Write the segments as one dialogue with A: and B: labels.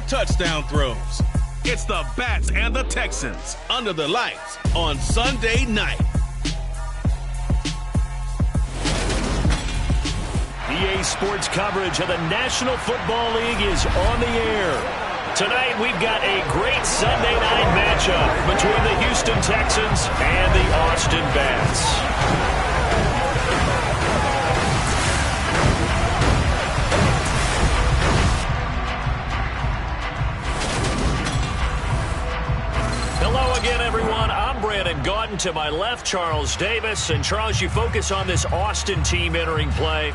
A: touchdown throws. It's the Bats and the Texans under the lights on Sunday night.
B: EA Sports coverage of the National Football League is on the air. Tonight we've got a great Sunday night matchup between the Houston Texans and the Austin Bats. Hello again, everyone. I'm Brandon Gaudin. To my left, Charles Davis. And Charles, you focus on this Austin team entering play.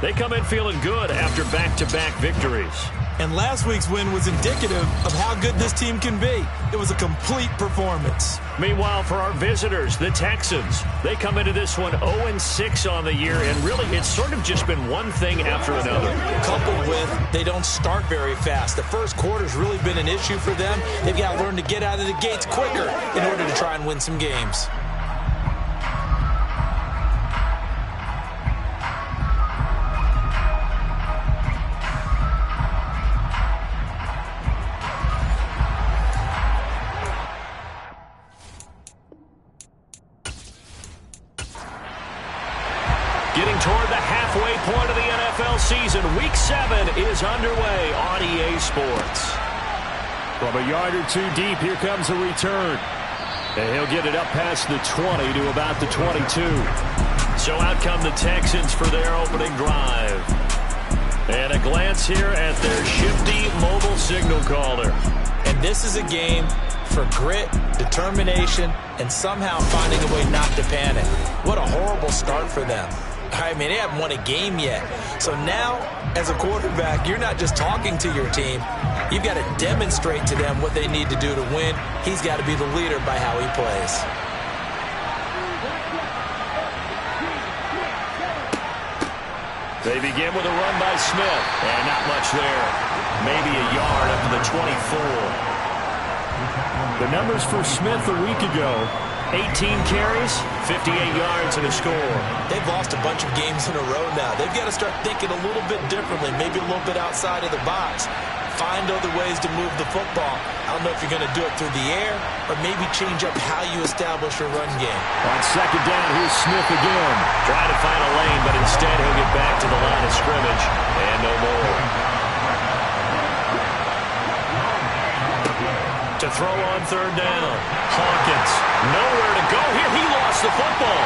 B: They come in feeling good after back-to-back victories.
C: And last week's win was indicative of how good this team can be. It was a complete performance.
B: Meanwhile, for our visitors, the Texans, they come into this one 0-6 on the year, and really it's sort of just been one thing after another.
C: Coupled with they don't start very fast. The first quarter's really been an issue for them. They've got to learn to get out of the gates quicker in order to try and win some games.
B: Getting toward the halfway point of the NFL season, Week 7 is underway on EA Sports. From a yard or two deep, here comes a return. And he'll get it up past the 20 to about the 22. So out come the Texans for their opening drive. And a glance here at their shifty mobile signal caller.
C: And this is a game for grit, determination, and somehow finding a way not to panic. What a horrible start for them. I mean, they haven't won a game yet. So now, as a quarterback, you're not just talking to your team. You've got to demonstrate to them what they need to do to win. He's got to be the leader by how he plays.
B: They begin with a run by Smith. And not much there. Maybe a yard up to the 24. The numbers for Smith a week ago: 18 carries, 58 yards, and a score.
C: They've lost a bunch of games in a row now. They've got to start thinking a little bit differently, maybe a little bit outside of the box. Find other ways to move the football. I don't know if you're going to do it through the air or maybe change up how you establish your run game.
B: On second down, here's Smith again. Trying to find a lane, but instead he'll get back to the line of scrimmage and no more. To throw on third down. Hawkins, nowhere to go here. He lost the football.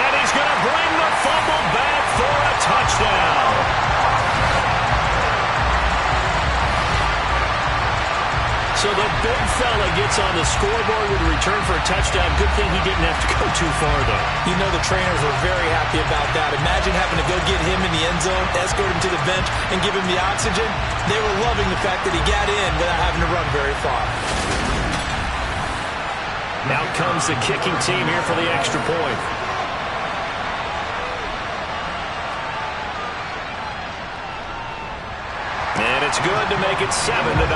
B: And he's going to bring the fumble back for a touchdown. So the big fella gets on the scoreboard with a return for a touchdown. Good thing he didn't have to go too far, though.
C: You know the trainers were very happy about that. Imagine having to go get him in the end zone, escort him to the bench, and give him the oxygen. They were loving the fact that he got in without having to run very far.
B: Now comes the kicking team here for the extra point. And it's good to make it 7-0.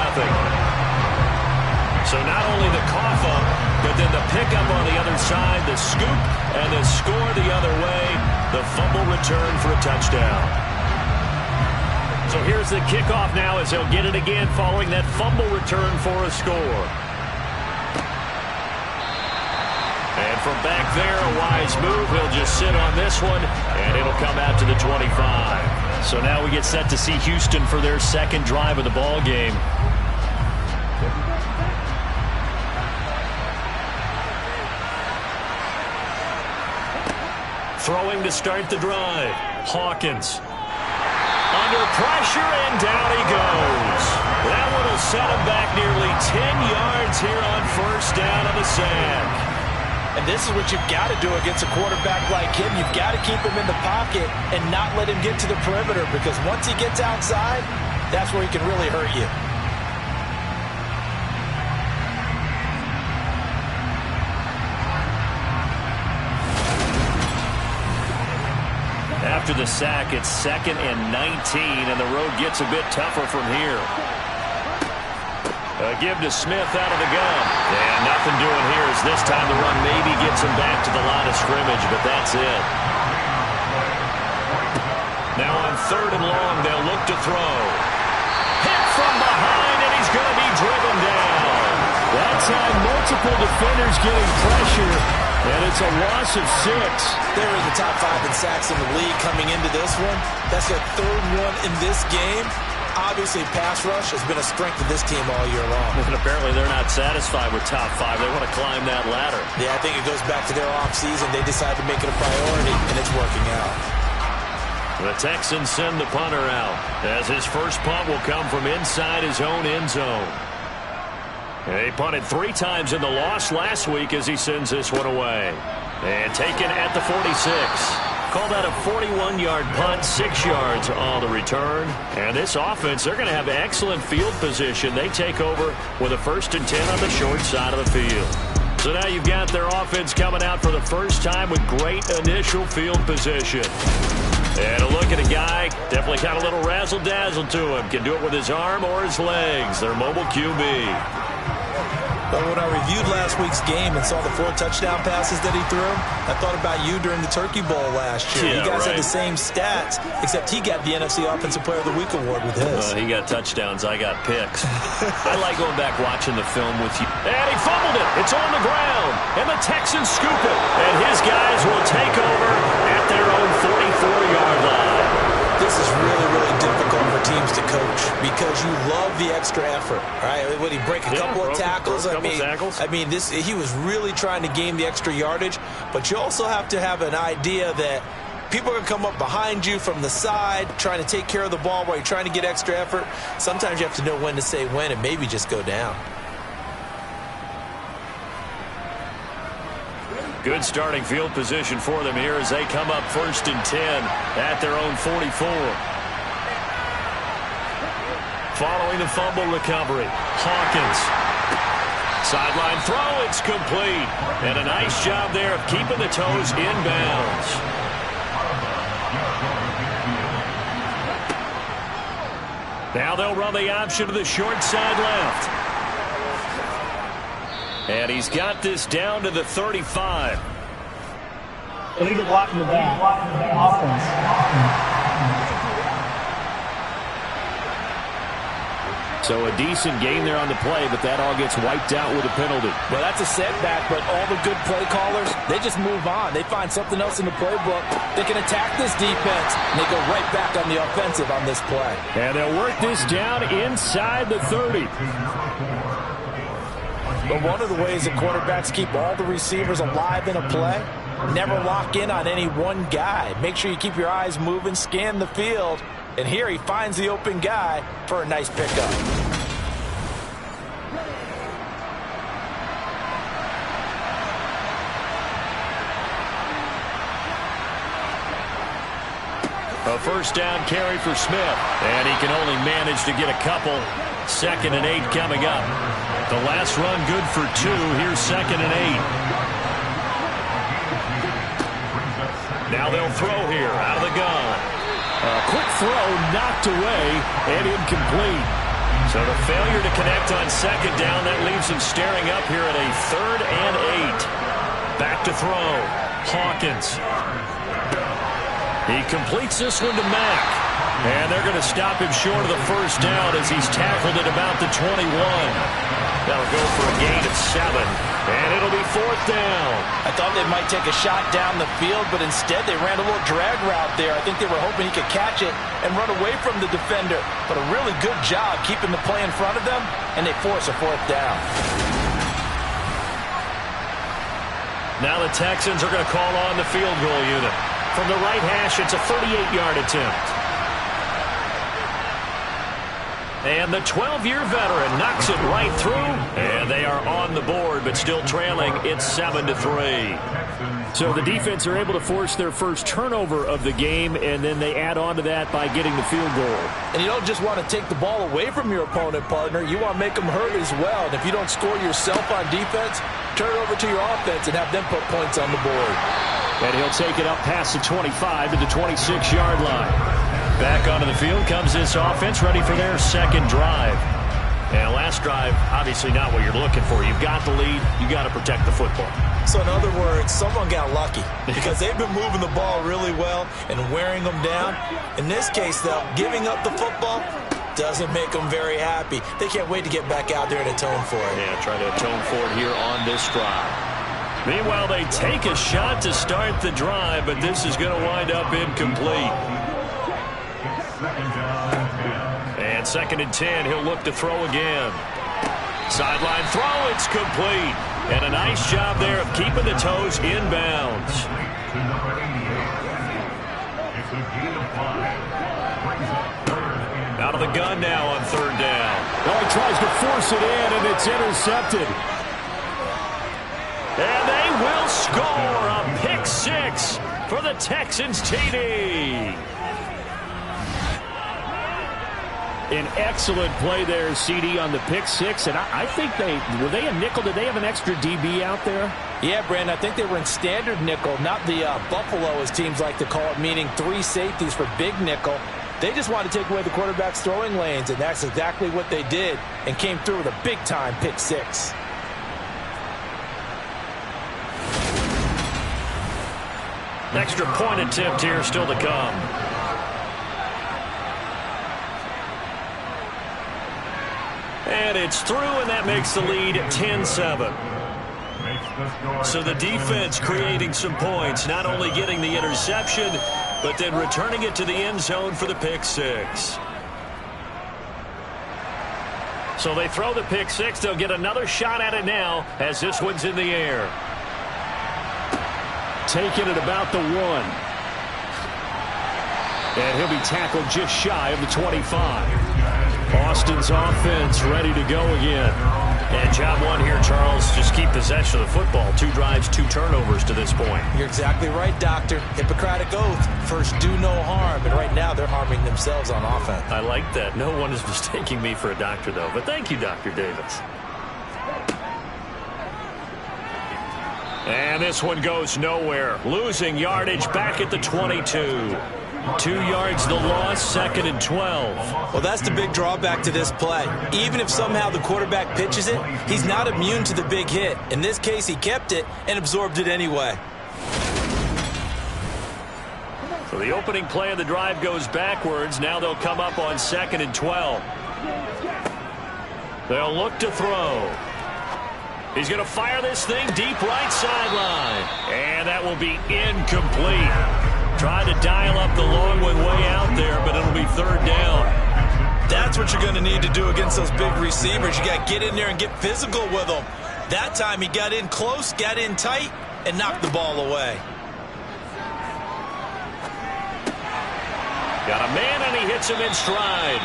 B: So not only the cough up, but then the pickup on the other side, the scoop, and the score the other way, the fumble return for a touchdown. So here's the kickoff now as they'll get it again following that fumble return for a score. And from back there, a wise move. He'll just sit on this one, and it'll come out to the 25. So now we get set to see Houston for their second drive of the ball game. Throwing to start the drive. Hawkins. Under pressure, and down he goes. That one will set him back nearly 10 yards here on first down on the sack.
C: And this is what you've got to do against a quarterback like him. You've got to keep him in the pocket and not let him get to the perimeter, because once he gets outside, that's where he can really hurt you.
B: After the sack, it's 2nd and 19, and the road gets a bit tougher from here. A give to Smith out of the gun. And nothing doing here as this time the run maybe gets him back to the line of scrimmage, but that's it. Now on 3rd and long. They'll look to throw. Hit from behind, and he's going to be driven down.
D: That time, multiple defenders getting pressure, and it's a loss of 6.
C: They were in the top 5 in sacks in the league coming into this one. That's their 3rd one in this game. Obviously, pass rush has been a strength of this team all year long.
B: And apparently they're not satisfied with top 5. They want to climb that ladder.
C: Yeah, I think it goes back to their offseason. They decided to make it a priority, and it's working out.
B: The Texans send the punter out, as his first punt will come from inside his own end zone. He punted 3 times in the loss last week as he sends this one away. And taken at the 46. Call that a 41-yard punt, 6 yards on the return. And this offense, they're going to have excellent field position. They take over with a 1st and 10 on the short side of the field. So now you've got their offense coming out for the first time with great initial field position. And a look at a guy, definitely got a little razzle-dazzle to him. Can do it with his arm or his legs. Their mobile QB.
C: But when I reviewed last week's game and saw the 4 touchdown passes that he threw, I thought about you during the Turkey Bowl last year.
B: Yeah,
C: you guys
B: right.
C: had the same stats, except he got the NFC Offensive Player of the Week award with his.
B: He got touchdowns. I got picks. I like going back watching the film with you. And he fumbled it. It's on the ground. And the Texans scoop it. And his guys will take over at their own 44-yard line.
C: This is really, really difficult for teams to coach because you love the extra effort, right? Would he break a couple of tackles? I mean, he was really trying to gain the extra yardage, but you also have to have an idea that people are going to come up behind you from the side, trying to take care of the ball while you're trying to get extra effort. Sometimes you have to know when to say when and maybe just go down.
B: Good starting field position for them here as they come up 1st and 10 at their own 44. Following the fumble recovery, Hawkins. Sideline throw, it's complete. And a nice job there of keeping the toes inbounds. Now they'll run the option to the short side left. And he's got this down to the 35.
E: Illegal block in the back. Offense.
D: So a decent gain there on the play, but that all gets wiped out with a penalty.
C: Well, that's a setback, but all the good play callers, they just move on. They find something else in the playbook. They can attack this defense, and they go right back on the offensive on this play.
D: And they'll work this down inside the 30.
C: But one of the ways that quarterbacks keep all the receivers alive in a play, never lock in on any one guy. Make sure you keep your eyes moving, scan the field. And here he finds the open guy for a nice pickup.
B: A 1st down carry for Smith. And he can only manage to get a couple. 2nd and 8 coming up. The last run good for 2. Here's 2nd and 8. Now they'll throw here out of the gun.
D: A quick throw knocked away and incomplete.
B: So the failure to connect on 2nd down, that leaves him staring up here at a 3rd and 8. Back to throw. Hawkins. He completes this one to Mack. And they're going to stop him short of the 1st down as he's tackled at about the 21. That'll go for a gain of 7. And it'll be 4th down.
C: I thought they might take a shot down the field, but instead they ran a little drag route there. I think they were hoping he could catch it and run away from the defender. But a really good job keeping the play in front of them, and they force a 4th down.
B: Now the Texans are going to call on the field goal unit. From the right hash, it's a 38-yard attempt. And the 12-year veteran knocks it right through. And they are on the board, but still trailing. It's 7-3.
D: So the defense are able to force their first turnover of the game, and then they add on to that by getting the field goal.
C: And you don't just want to take the ball away from your opponent, partner. You want to make them hurt as well. And if you don't score yourself on defense, turn it over to your offense and have them put points on the board.
D: And he'll take it up past the 25 to the 26-yard line.
B: Back onto the field comes this offense, ready for their 2nd drive.
D: And last drive, obviously not what you're looking for. You've got the lead. You got to protect the football.
C: So in other words, someone got lucky because they've been moving the ball really well and wearing them down. In this case, though, giving up the football doesn't make them very happy. They can't wait to get back out there and atone for it.
D: Yeah, try to atone for it here on this drive. Meanwhile, they take a shot to start the drive, but this is going to wind up incomplete. And 2nd and 10, he'll look to throw again. Sideline throw, it's complete. And a nice job there of keeping the toes inbounds. Out of the gun now on 3rd down.
B: Well, he tries to force it in, and it's intercepted.
D: And they will score a pick 6 for the Texans TD.
B: An excellent play there, CD, on the pick 6. And I think were they a nickel? Did they have an extra DB out there?
C: Yeah, Brandon, I think they were in standard nickel, not the Buffalo, as teams like to call it, meaning 3 safeties for big nickel. They just wanted to take away the quarterback's throwing lanes, and that's exactly what they did, and came through with a big-time pick 6.
D: Extra point attempt here still to come. And it's through, and that makes the lead 10-7. So the defense creating some points, not only getting the interception, but then returning it to the end zone for the pick 6. So they throw the pick 6. They'll get another shot at it now as this one's in the air.
B: Taking it about the 1. And he'll be tackled just shy of the 25. Austin's offense ready to go again.
D: And job one here, Charles, just keep possession of the football. 2 drives, 2 turnovers to this point.
C: You're exactly right, Doctor. Hippocratic oath. First, do no harm. And right now, they're harming themselves on offense.
D: I like that. No one is mistaking me for a doctor, though. But thank you, Dr. Davis. And this one goes nowhere. Losing yardage back at the 22. 2 yards the loss, 2nd and 12.
C: Well, that's the big drawback to this play. Even if somehow the quarterback pitches it, he's not immune to the big hit. In this case, he kept it and absorbed it anyway.
D: So the opening play of the drive goes backwards. Now they'll come up on 2nd and 12. They'll look to throw. He's going to fire this thing deep right sideline. And that will be incomplete. Tried to dial up the long one way out there, but it'll be 3rd down.
C: That's what you're going to need to do against those big receivers. You got to get in there and get physical with them. That time he got in close, got in tight, and knocked the ball away.
D: Got a man, and he hits him in stride.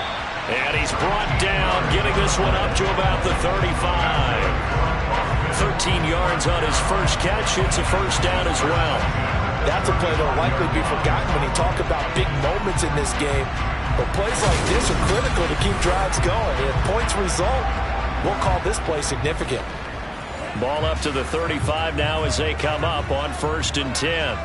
D: And he's brought down, getting this one up to about the 35. 13 yards on his first catch. It's a 1st down as well.
C: That's a play that will likely be forgotten when you talk about big moments in this game. But plays like this are critical to keep drives going. If points result, we'll call this play significant.
D: Ball up to the 35 now as they come up on 1st and 10.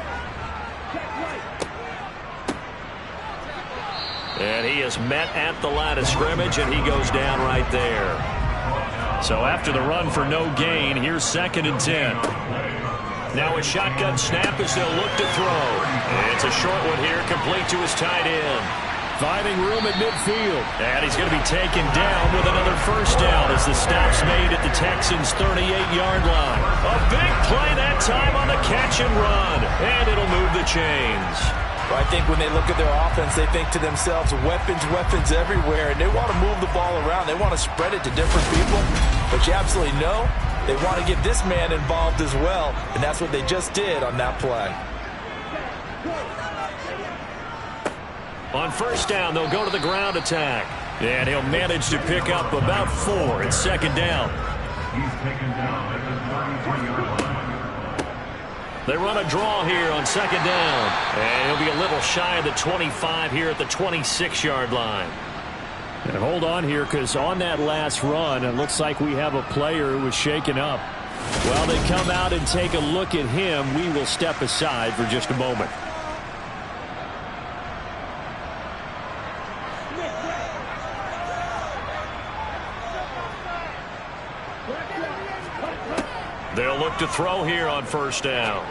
D: And he is met at the line of scrimmage, and he goes down right there. So after the run for no gain, here's 2nd and 10. Now a shotgun snap as they'll look to throw. It's a short one here, complete to his tight end.
B: Finding room at midfield.
D: And he's going to be taken down with another 1st down as the stop's made at the Texans' 38-yard line. A big play that time on the catch and run. And it'll move the chains.
C: I think when they look at their offense, they think to themselves, weapons, weapons everywhere, and they want to move the ball around. They want to spread it to different people, but you absolutely know they want to get this man involved as well, and that's what they just did on that play.
D: On 1st down, they'll go to the ground attack, and he'll manage to pick up about 4. It's 2nd down. He's taken down at the 33-yard line. They run a draw here on 2nd down. And he'll be a little shy of the 25 here at the 26-yard line.
B: And hold on here, because on that last run, it looks like we have a player who was shaken up. While they come out and take a look at him, we will step aside for just a moment.
D: They'll look to throw here on first down.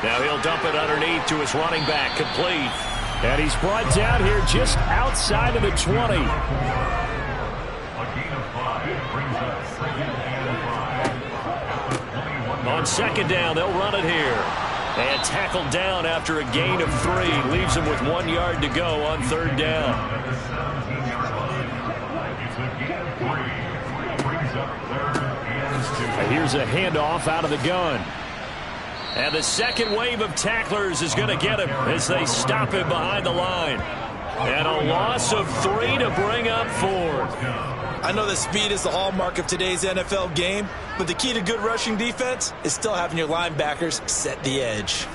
D: Now he'll dump it underneath to his running back, complete. And he's brought down here just outside of the 20. On second down, they'll run it here. And tackled down after a gain of 3. Leaves him with 1 yard to go on third down. Here's a handoff out of the gun. And the second wave of tacklers is going to get him as they stop him behind the line. And a loss of 3 to bring up 4.
C: I know that speed is the hallmark of today's NFL game, but the key to good rushing defense is still having your linebackers set the edge.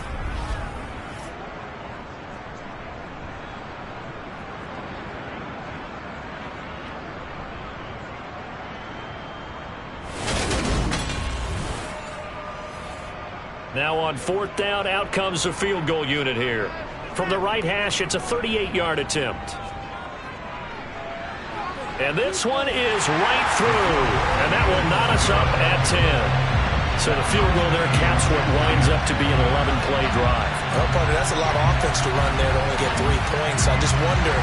D: Now on fourth down, out comes the field goal unit here. From the right hash, it's a 38-yard attempt. And this one is right through. And that will knot us up at 10. So the field goal there caps what winds up to be an 11-play drive.
C: Well, partner, that's a lot of offense to run there to only get 3 points. I just wonder,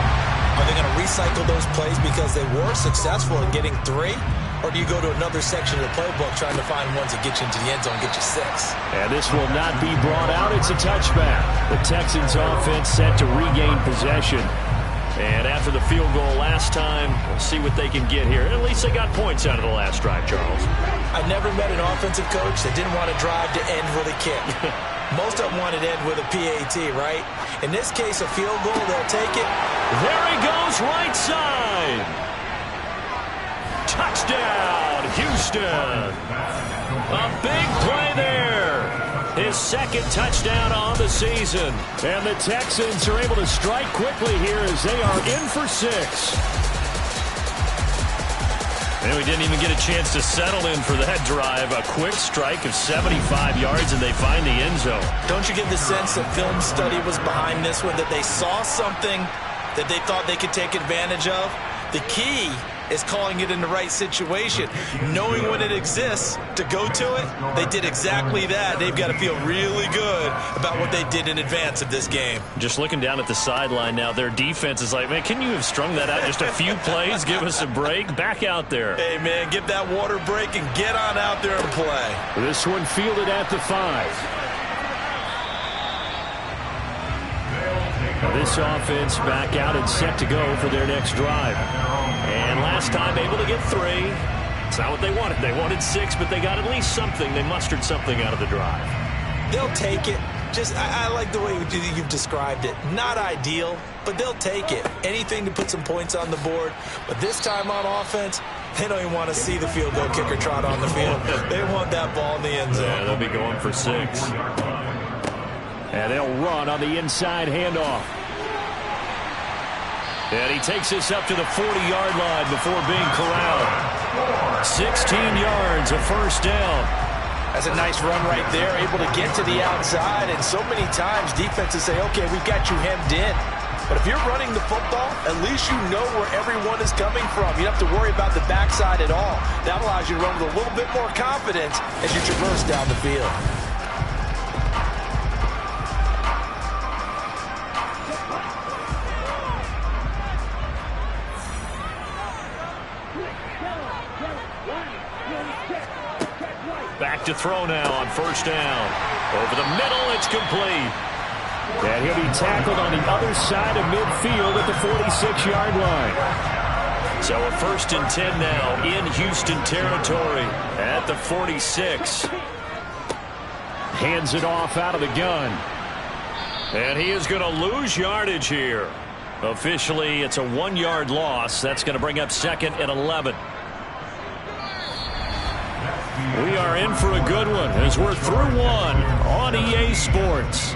C: are they going to recycle those plays because they were successful in getting 3? Or do you go to another section of the playbook trying to find ones that get you into the end zone and get you 6?
D: And this will not be brought out. It's a touchback. The Texans offense set to regain possession. And after the field goal last time, we'll see what they can get here. At least they got points out of the last drive, Charles.
C: I never met an offensive coach that didn't want to drive to end with a kick. Most of them wanted to end with a PAT, right? In this case, a field goal, they'll take it.
D: There he goes, right side. Touchdown, Houston. A big play there. His second touchdown on the season. And the Texans are able to strike quickly here as they are in for 6. And we didn't even get a chance to settle in for that drive. A quick strike of 75 yards, and they find the end zone.
C: Don't you get the sense that film study was behind this one, that they saw something that they thought they could take advantage of? The key is calling it in the right situation. Knowing when it exists to go to it, they did exactly that. They've got to feel really good about what they did in advance of this game.
D: Just looking down at the sideline now, their defense is like, man, can you have strung that out just a few plays? Give us a break. Back out there.
C: Hey, man, get that water break and get on out there and play.
D: This one fielded at the 5. This offense back out and set to go for their next drive. And last time able to get 3. It's not what they wanted. They wanted 6, but they got at least something. They mustered something out of the drive.
C: They'll take it. Just, I like the way you've described it. Not ideal, but they'll take it. Anything to put some points on the board. But this time on offense, they don't even want to see the field goal kicker trot on the field. They want that ball in the end zone.
D: Yeah, they'll be going for 6. And they'll run on the inside handoff. And he takes this up to the 40-yard line before being corralled. 16 yards, a first down.
C: That's a nice run right there, able to get to the outside. And so many times defenses say, okay, we've got you hemmed in. But if you're running the football, at least you know where everyone is coming from. You don't have to worry about the backside at all. That allows you to run with a little bit more confidence as you traverse down the field.
D: Back to throw now on first down. Over the middle, it's complete. And he'll be tackled on the other side of midfield at the 46-yard line. So a 1st and 10 now in Houston territory at the 46. Hands it off out of the gun. And he is going to lose yardage here. Officially, it's a 1-yard loss. That's going to bring up 2nd and 11. We are in for a good one as we're through 1 on EA Sports.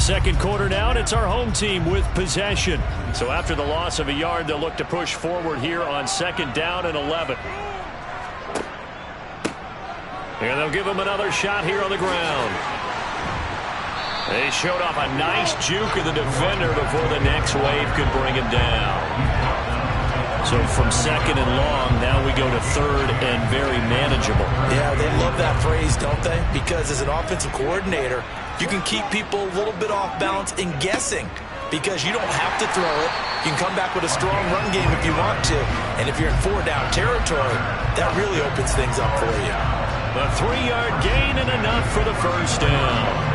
D: Second quarter now, and it's our home team with possession. So after the loss of a yard, they'll look to push forward here on 2nd down and 11. And they'll give him another shot here on the ground. They showed off a nice juke of the defender before the next wave could bring him down. So from second and long, now we go to third and very manageable.
C: Yeah, they love that phrase, don't they? Because as an offensive coordinator, you can keep people a little bit off balance and guessing because you don't have to throw it. You can come back with a strong run game if you want to. And if you're in 4-down territory, that really opens things up for you.
D: A 3-yard gain and enough for the first down.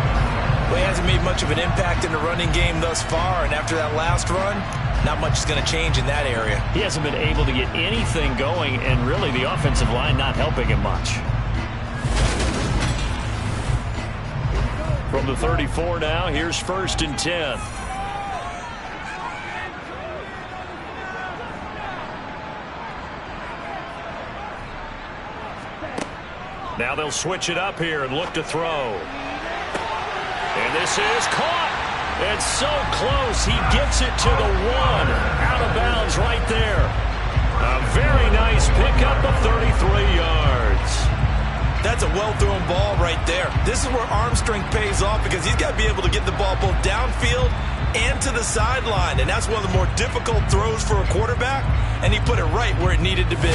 C: Well, he hasn't made much of an impact in the running game thus far, and after that last run, not much is going to change in that area.
D: He hasn't been able to get anything going, and really the offensive line not helping him much. From the 34 now, here's 1st and 10. Now they'll switch it up here and look to throw. And this is caught. It's so close. He gets it to the 1. Out of bounds right there. A very nice pickup of 33 yards.
C: That's a well-thrown ball right there. This is where arm strength pays off because he's got to be able to get the ball both downfield and to the sideline. And that's one of the more difficult throws for a quarterback. And he put it right where it needed to be.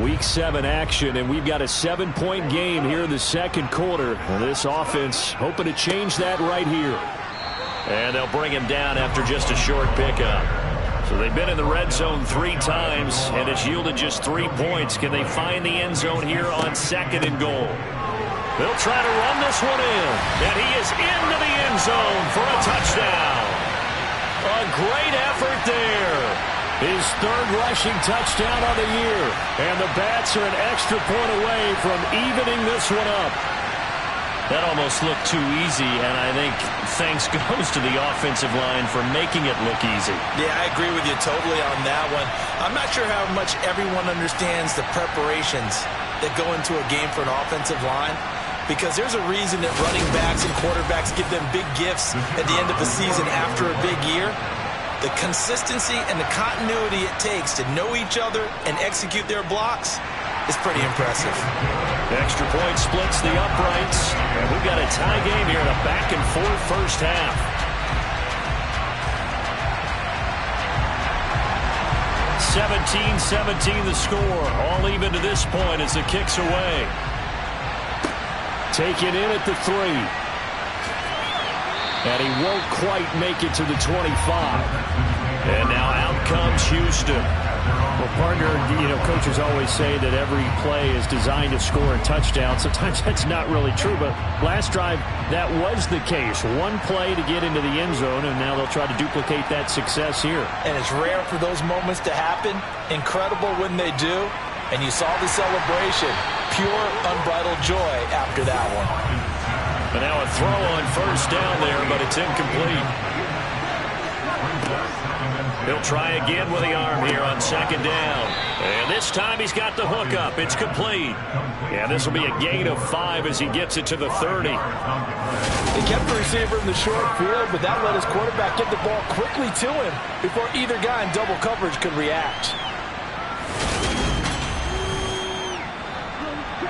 D: Week 7 action, and we've got a 7-point game here in the second quarter. And this offense hoping to change that right here. And they'll bring him down after just a short pickup. So they've been in the red zone 3 times, and it's yielded just 3 points. Can they find the end zone here on 2nd and goal? They'll try to run this one in, and he is into the end zone for a touchdown. A great effort there. His 3rd rushing touchdown on the year. And the Bats are an extra point away from evening this one up. That almost looked too easy, and I think thanks goes to the offensive line for making it look easy. Yeah, I agree with you totally on that one. I'm not sure how much everyone understands the preparations that go into a game for an offensive line, because there's a reason that running backs and quarterbacks give them big gifts at the end of the season after a big year. The consistency and the continuity it takes to know each other and execute their blocks is pretty impressive. Extra point splits the uprights, and we've got a tie game here in a back-and-forth first half. 17-17 the score. All even to this point as the kick's away. Taken in at the 3. And he won't quite make it to the 25. And now out comes Houston. Well, partner, coaches always say that every play is designed to score a touchdown. Sometimes that's not really true, but last drive, that was the case. One play to get into the end zone, and now they'll try to duplicate that success here.
C: And it's rare for those moments to happen. Incredible when they do. And you saw the celebration. Pure, unbridled joy after that one.
D: But now a throw on first down there, but it's incomplete. He'll try again with the arm here on 2nd down. And this time he's got the hook up. It's complete. Yeah, this will be a gain of 5 as he gets it to the 30.
C: They kept the receiver in the short field, but that let his quarterback get the ball quickly to him before either guy in double coverage could react.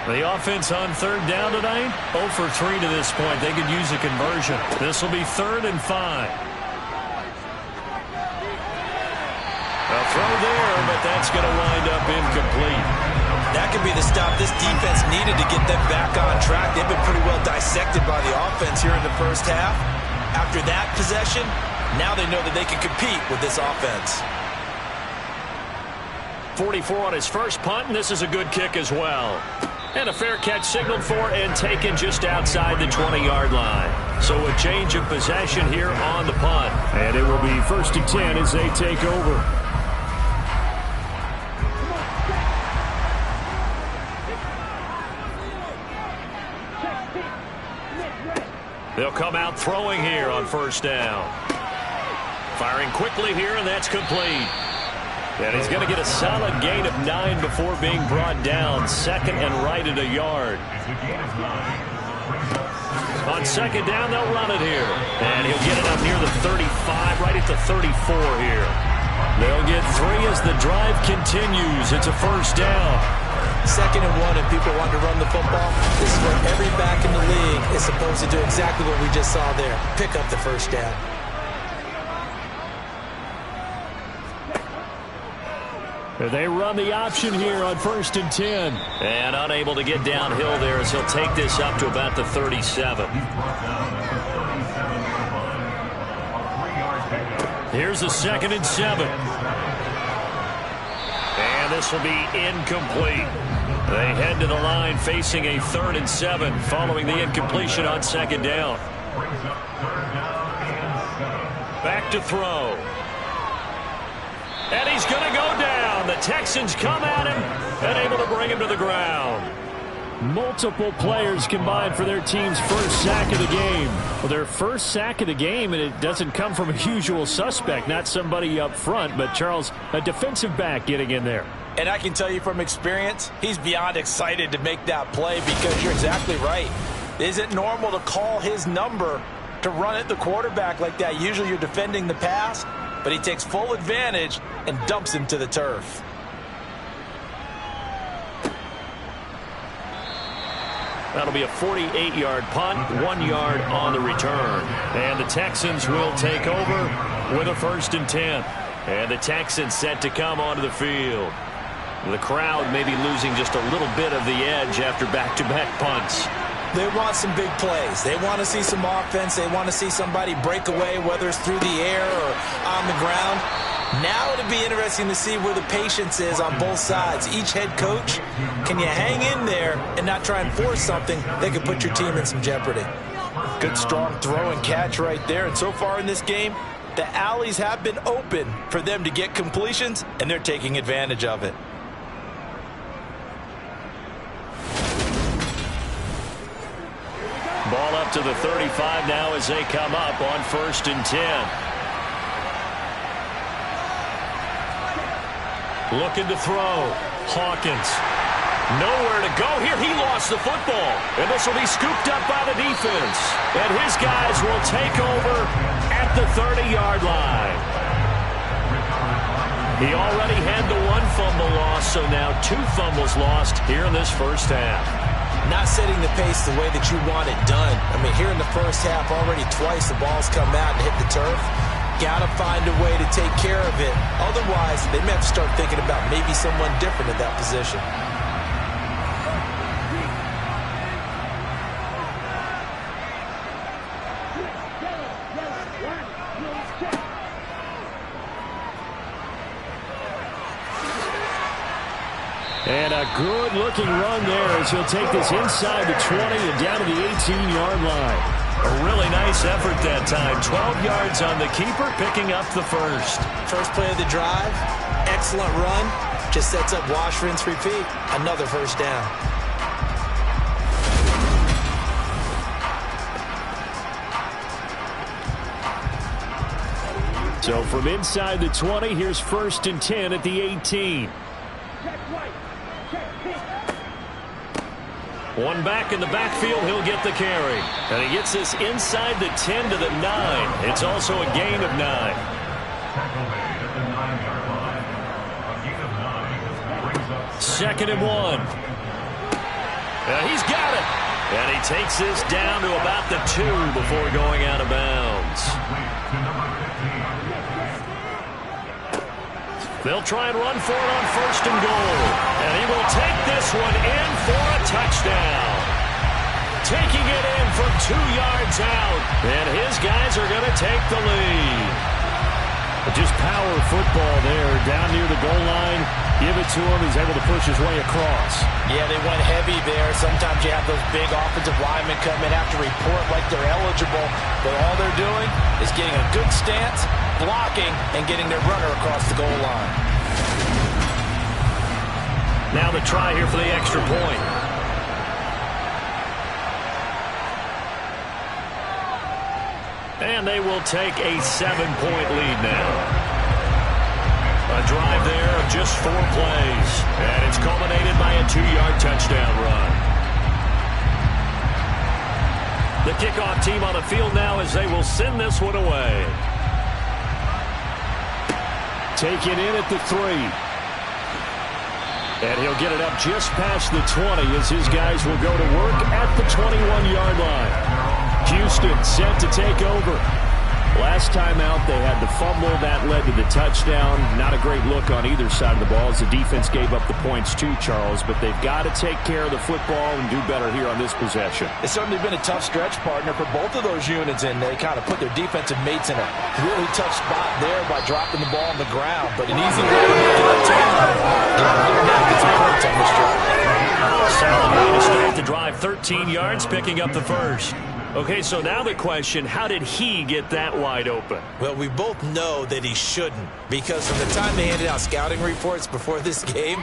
D: The offense on 3rd down tonight, 0 for 3 to this point. They could use a conversion. This will be 3rd and 5. A throw there, but that's going to wind up incomplete. That could be the stop this defense needed to get them back on track. They've been pretty well dissected by the offense here in the first half. After that possession, now they know that they can compete with this offense. 44 on his first punt, and this is a good kick as well. And a fair catch signaled for and taken just outside the 20-yard line. So a change of possession here on the punt. And it will be 1st and 10 as they take over. They'll come out throwing here on 1st down. Firing quickly here, and that's complete. And he's going to get a solid gain of 9 before being brought down. 2nd and right at a yard. On 2nd down, they'll run it here. And he'll get it up near the 35, right at the 34 here. They'll get 3 as the drive continues. It's a 1st down. 2nd and 1, and people want to run the football. This is where every back in the league is supposed to do exactly what we just saw there. Pick up the 1st down. They run the option here on 1st and 10.
B: And unable to get downhill there as he'll take this up to about the 37.
D: Here's a 2nd and 7.
B: And this will be incomplete. They head to the line facing a 3rd and 7 following the incompletion on 2nd down. Back to throw. And he's going to go down. The Texans come at him and able to bring him to the ground.
D: Multiple players combined for their team's first sack of the game. Well, their first sack of the game, and it doesn't come from a usual suspect, not somebody up front, but Charles, a defensive back getting in there.
C: And I can tell you from experience, he's beyond excited to make that play because you're exactly right. It isn't normal to call his number to run at the quarterback like that. Usually you're defending the pass, but he takes full advantage and dumps him to the turf.
B: That'll be a 48-yard punt, 1 yard on the return. And the Texans will take over with a 1st and 10. And the Texans set to come onto the field. The crowd may be losing just a little bit of the edge after back-to-back punts.
C: They want some big plays. They want to see some offense. They want to see somebody break away, whether it's through the air or on the ground. Now it'll be interesting to see where the patience is on both sides. Each head coach, can you hang in there and not try and force something that could put your team in some jeopardy? Good, strong throw and catch right there. And so far in this game, the alleys have been open for them to get completions, and they're taking advantage of it.
B: Ball up to the 35 now as they come up on 1st and 10. Looking to throw. Hawkins. Nowhere to go here. He lost the football. And this will be scooped up by the defense. And his guys will take over at the 30-yard line. He already had the 1 fumble loss, so now 2 fumbles lost here in this first half.
C: Not setting the pace the way that you want it done. I mean, here in the first half, already twice the ball's come out and hit the turf. Got to find a way to take care of it. Otherwise, they may have to start thinking about maybe someone different in that position.
D: And a good-looking run there as he'll take this inside the 20 and down to the 18-yard line.
B: A really nice effort that time. 12 yards on the keeper, picking up the first.
C: First play of the drive, excellent run. Just sets up wash, rinse, repeat. Another first down.
D: So from inside the 20, here's 1st and 10 at the 18.
B: One back in the backfield, he'll get the carry. And he gets this inside the 10 to the 9. It's also a gain of 9. 2nd and 1. He's got it. And he takes this down to about the 2 before going out of bounds. They'll try and run for it on 1st and goal. And he will take this one in for a touchdown. Taking it in from 2 yards out. And his guys are going to take the lead.
D: Just power football there down near the goal line. Give it to him. He's able to push his way across.
C: Yeah, they went heavy there. Sometimes you have those big offensive linemen come in, have to report like they're eligible. But all they're doing is getting a good stance, blocking, and getting their runner across the goal line.
B: Now the try here for the extra point. And they will take a 7-point lead now. A drive there of just 4 plays. And it's culminated by a 2-yard touchdown run. The kickoff team on the field now as they will send this one away.
D: Take it in at the 3. And he'll get it up just past the 20 as his guys will go to work at the 21-yard line. Houston set to take over. Last time out, they had the fumble. That led to the touchdown. Not a great look on either side of the ball as the defense gave up the points too, Charles. But they've got to take care of the football and do better here on this possession.
C: It's certainly been a tough stretch, partner, for both of those units, and they kind of put their defensive mates in a really tough spot there by dropping the ball on the ground. But an easy way to make it up to
D: Solid way to start the drive. 13 yards, picking up the first. Okay, so now the question, how did he get that wide open?
C: Well, we both know that he shouldn't, because from the time they handed out scouting reports before this game,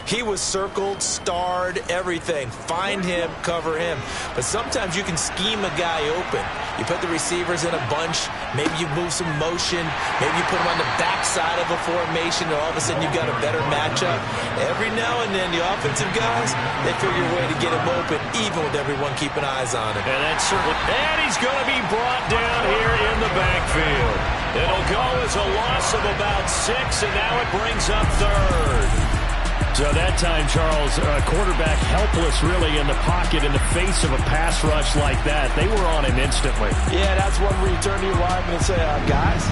C: he was circled, starred, everything. Find him, cover him. But sometimes you can scheme a guy open. You put the receivers in a bunch. Maybe you move some motion. Maybe you put them on the backside of a formation, and all of a sudden you've got a better matchup. Every now and then, the offensive guys, they figure a way to get him open, even with everyone keeping eyes on him.
D: And that's certainly, and he's going to be brought down here in the backfield. It'll go as a loss of about 6, and now it brings up third. So that time, Charles, quarterback helpless really in the pocket in the face of a pass rush like that. They were on him instantly.
C: Yeah, that's one where you turn to your lineman and say, guys,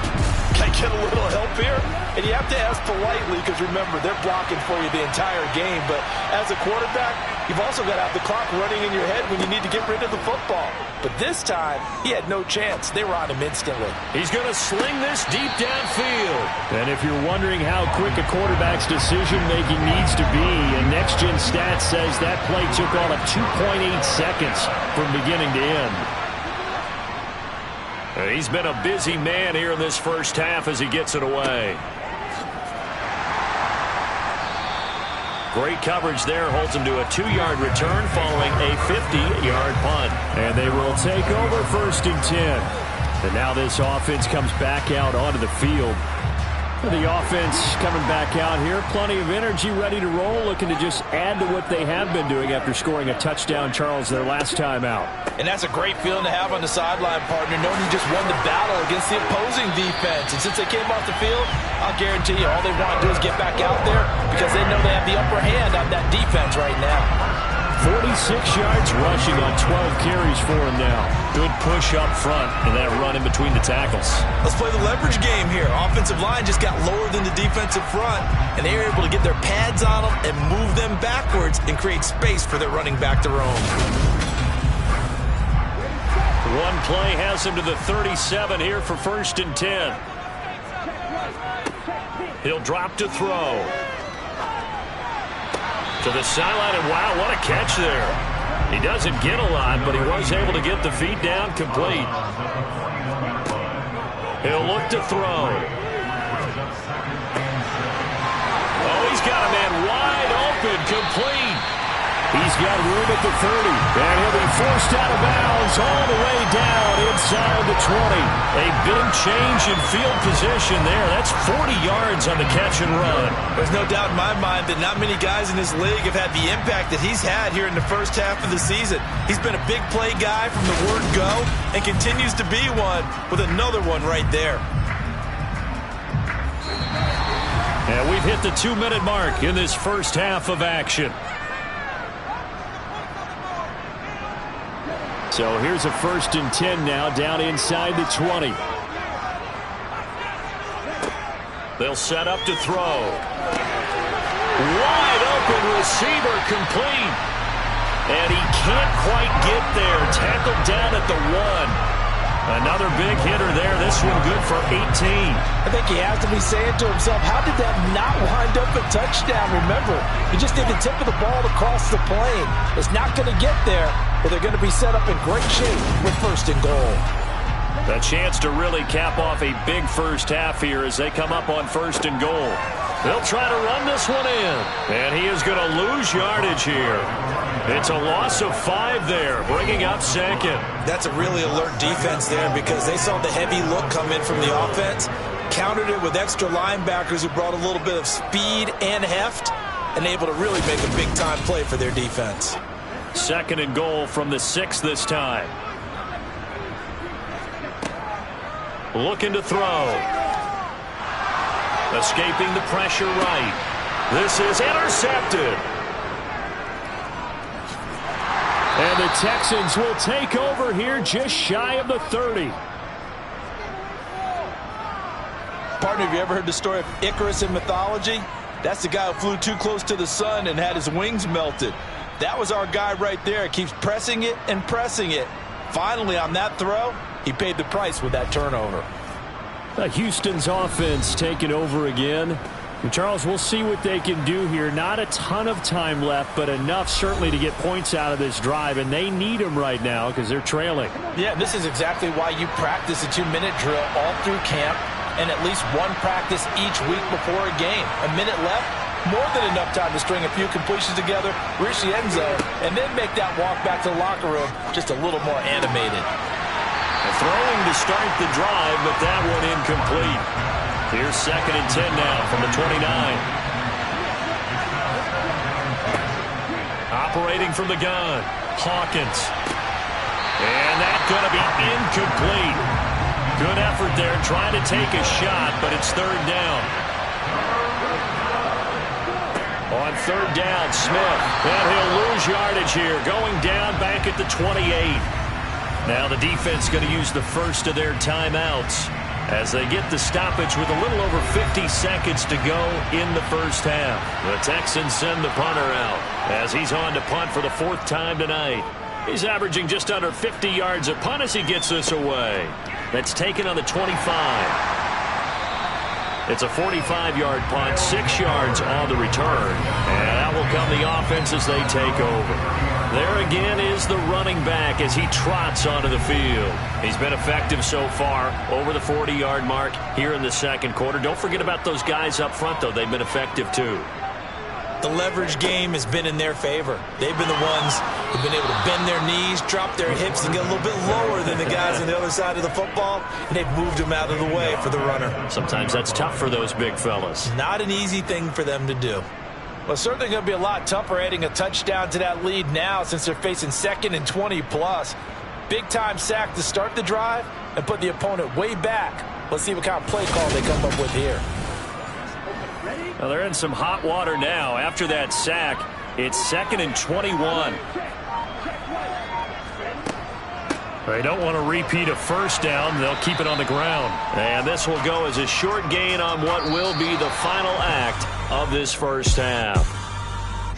C: can I get a little help here? And you have to ask politely because, remember, they're blocking for you the entire game. But as a quarterback, you've also got to have the clock running in your head when you need to get rid of the football. But this time, he had no chance. They were on him instantly.
D: He's going to sling this deep downfield. And if you're wondering how quick a quarterback's decision-making needs to be, and Next Gen Stats says that play took all of 2.8 seconds from beginning to end. And he's been a busy man here in this first half as he gets it away. Great coverage there, holds him to a 2-yard return following a 50-yard punt. And they will take over 1st and 10. And now this offense comes back out onto the field. The offense coming back out here. Plenty of energy, ready to roll, looking to just add to what they have been doing after scoring a touchdown, Charles, their last time out.
C: And that's a great feeling to have on the sideline, partner, knowing you just won the battle against the opposing defense. And since they came off the field, I'll guarantee you all they want to do is get back out there because they know they have the upper hand on that defense right now.
D: 46 yards rushing on 12 carries for him now. Good push up front and that run in between the tackles.
C: Let's play the leverage game here. Offensive line just got lower than the defensive front, and they were able to get their pads on them and move them backwards and create space for their running back to roam.
D: One play has him to the 37 here for 1st and 10. He'll drop to throw. To the sideline, and wow, what a catch there. He doesn't get a lot, but he was able to get the feet down complete. He'll look to throw. Oh, he's got a man wide open, complete. He's got room at the 30, and he'll be forced out of bounds all the way down inside the 20. A big change in field position there. That's 40 yards on the catch and run.
C: There's no doubt in my mind that not many guys in this league have had the impact that he's had here in the first half of the season. He's been a big play guy from the word go and continues to be one with another one right there.
D: And we've hit the 2-minute mark in this first half of action. So here's a 1st and 10 now down inside the 20. They'll set up to throw. Wide open receiver complete. And he can't quite get there. Tackled down at the 1. Another big hitter there. This one good for 18.
C: I think he has to be saying to himself, how did that not wind up a touchdown? Remember, you just need the tip of the ball across the plane. It's not going to get there, but they're going to be set up in great shape with 1st and goal.
D: A chance to really cap off a big first half here as they come up on 1st and goal. They'll try to run this one in, and he is going to lose yardage here. It's a loss of 5 there, bringing up 2nd.
C: That's a really alert defense there because they saw the heavy look come in from the offense, countered it with extra linebackers who brought a little bit of speed and heft, and able to really make a big-time play for their defense.
D: 2nd and goal from the 6 this time. Looking to throw. Escaping the pressure right. This is intercepted. And the Texans will take over here just shy of the 30.
C: Partner, have you ever heard the story of Icarus in mythology? That's the guy who flew too close to the sun and had his wings melted. That was our guy right there. Keeps pressing it and pressing it. Finally, on that throw, he paid the price with that turnover.
D: Houston's offense taking over again. And Charles, we'll see what they can do here. Not a ton of time left, but enough certainly to get points out of this drive, and they need them right now because they're trailing.
C: Yeah, this is exactly why you practice a 2-minute drill all through camp and at least one practice each week before a game. A minute left, more than enough time to string a few completions together, reach the end zone, and then make that walk back to the locker room just a little more animated.
D: Throwing to start the drive, but that one incomplete. Here's 2nd and 10 now from the 29. Operating from the gun, Hawkins. And that's going to be incomplete. Good effort there, trying to take a shot, but it's 3rd down. On 3rd down, Smith. And he'll lose yardage here, going down back at the 28. Now the defense going to use the first of their timeouts as they get the stoppage with a little over 50 seconds to go in the first half. The Texans send the punter out as he's on to punt for the 4th time tonight. He's averaging just under 50 yards a punt as he gets this away. That's taken on the 25. It's a 45-yard punt, 6 yards on the return. And out will come the offense as they take over. There again is the running back as he trots onto the field. He's been effective so far, over the 40-yard mark here in the 2nd quarter. Don't forget about those guys up front, though. They've been effective, too.
C: The leverage game has been in their favor. They've been the ones who've been able to bend their knees, drop their hips, and get a little bit lower than the guys on the other side of the football, and they've moved them out of the way for the runner.
D: Sometimes that's tough for those big fellas.
C: Not an easy thing for them to do. Well, certainly going to be a lot tougher adding a touchdown to that lead now since they're facing 2nd and 20+. Big-time sack to start the drive and put the opponent way back. Let's see what kind of play call they come up with here.
D: Well, they're in some hot water now. After that sack, it's 2nd and 21. They don't want to repeat a first down. They'll keep it on the ground. And this will go as a short gain on what will be the final act of this first half.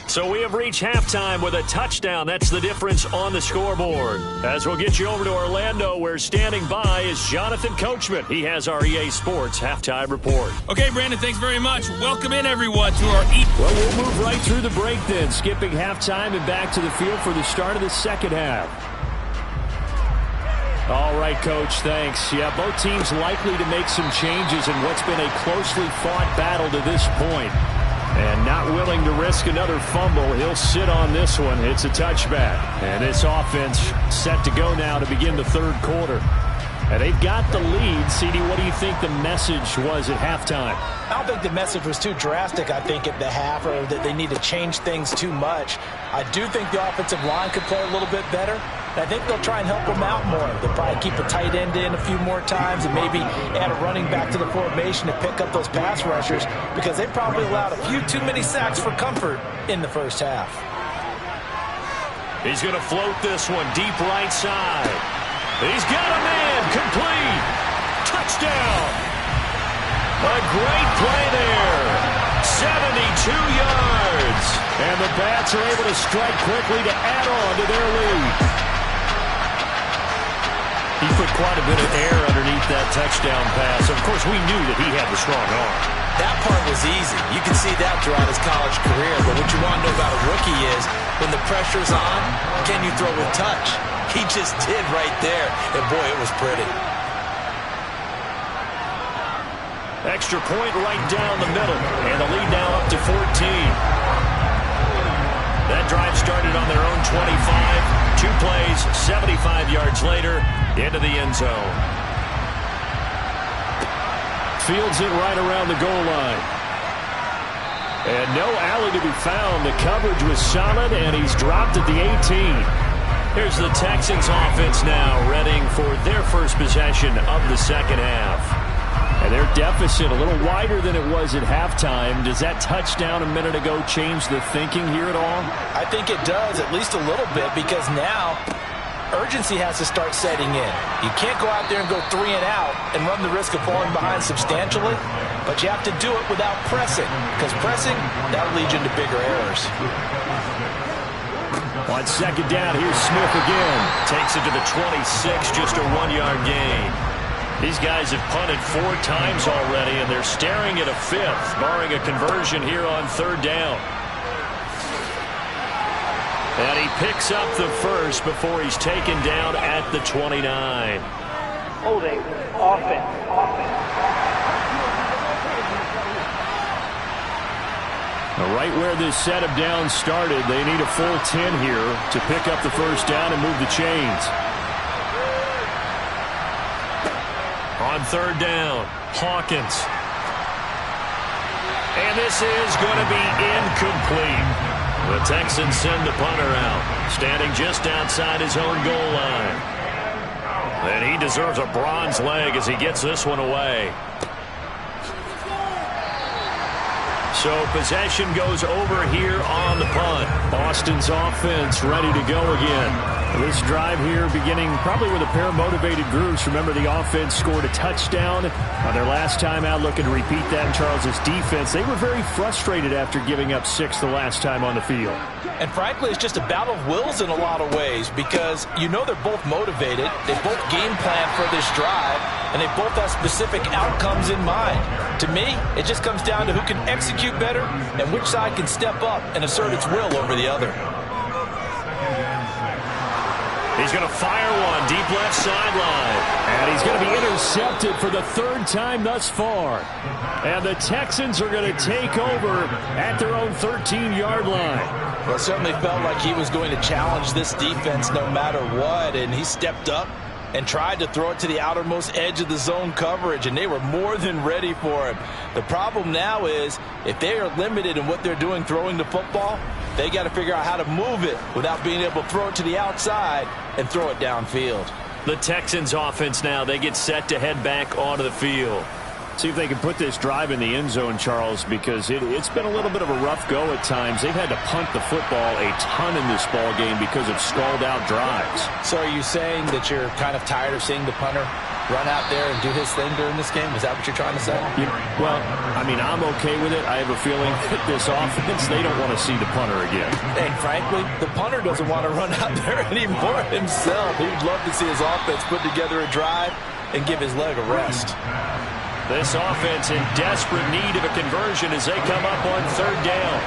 D: So we have reached halftime with a touchdown. That's the difference on the scoreboard. As we'll get you over to Orlando, where standing by is Jonathan Coachman. He has our EA Sports Halftime Report.
F: Okay, Brandon, thanks very much. Welcome in, everyone, to our
D: Well, we'll move right through the break then, skipping halftime and back to the field for the start of the 2nd half. All right, Coach, thanks. Yeah, both teams likely to make some changes in what's been a closely fought battle to this point. And not willing to risk another fumble, he'll sit on this one. It's a touchback. And this offense set to go now to begin the 3rd quarter. And they've got the lead. CD, what do you think the message was at halftime?
C: I don't think the message was too drastic, I think, at the half, or that they need to change things too much. I do think the offensive line could play a little bit better. And I think they'll try and help them out more. They'll probably keep a tight end in a few more times and maybe add a running back to the formation to pick up those pass rushers, because they probably allowed a few too many sacks for comfort in the first half.
D: He's going to float this one deep right side. He's got a man, complete. Touchdown. A great play there. 72 yards. And the Bats are able to strike quickly to add on to their lead. He put quite a bit of air underneath that touchdown pass. Of course, we knew that he had the strong arm.
C: That part was easy. You can see that throughout his college career. But what you want to know about a rookie is when the pressure's on, can you throw with touch? He just did right there. And, boy, it was pretty.
D: Extra point right down the middle. And the lead now up to 14. That drive started on their own 25. 2 plays, 75 yards later, into the end zone. Fields it right around the goal line. And no alley to be found. The coverage was solid, and he's dropped at the 18. Here's the Texans offense now, readying for their first possession of the 2nd half. And their deficit a little wider than it was at halftime. Does that touchdown a minute ago change the thinking here at all?
C: I think it does, at least a little bit, because now urgency has to start setting in. You can't go out there and go 3 and out and run the risk of falling behind substantially, but you have to do it without pressing, because pressing, that'll lead you into bigger errors.
B: On second down, here's Smith again. Takes it to the 26, just a 1-yard gain. These guys have punted 4 times already, and they're staring at a 5th, barring a conversion here on 3rd down. And he picks up the first before he's taken down at the 29.
E: Holding. Offense.
B: Right where this set of downs started, they need a full 10 here to pick up the first down and move the chains. On 3rd down, Hawkins. And this is going to be incomplete. The Texans send the punter out, standing just outside his own goal line. And he deserves a bronze leg as he gets this one away. So possession goes over here on the punt. Boston's offense ready to go again. This drive here beginning probably with a pair of motivated groups. Remember, the offense scored a touchdown on their last time out, looking to repeat that in Charles's defense. They were very frustrated after giving up 6 the last time on the field.
C: And frankly, it's just a battle of wills in a lot of ways, because you know they're both motivated. They both game plan for this drive, and they both have specific outcomes in mind. To me, it just comes down to who can execute better and which side can step up and assert its will over the other.
B: He's going to fire one deep left sideline. And he's going to be intercepted for the 3rd time thus far. And the Texans are going to take over at their own 13-yard line.
C: Well, it certainly felt like he was going to challenge this defense no matter what, and he stepped up and tried to throw it to the outermost edge of the zone coverage, and they were more than ready for him. The problem now is, if they are limited in what they're doing throwing the football, they got to figure out how to move it without being able to throw it to the outside and throw it downfield.
B: The Texans offense now, they get set to head back onto the field. See if they can put this drive in the end zone, Charles, because it's been a little bit of a rough go at times. They've had to punt the football a ton in this ball game because of stalled-out drives.
C: So are you saying that you're kind of tired of seeing the punter run out there and do his thing during this game? Is that what you're trying to say?
B: Yeah, well, I mean, I'm okay with it. I have a feeling that this offense, they don't want to see the punter again.
C: And frankly, the punter doesn't want to run out there anymore himself. He'd love to see his offense put together a drive and give his leg a rest.
B: This offense in desperate need of a conversion as they come up on 3rd down.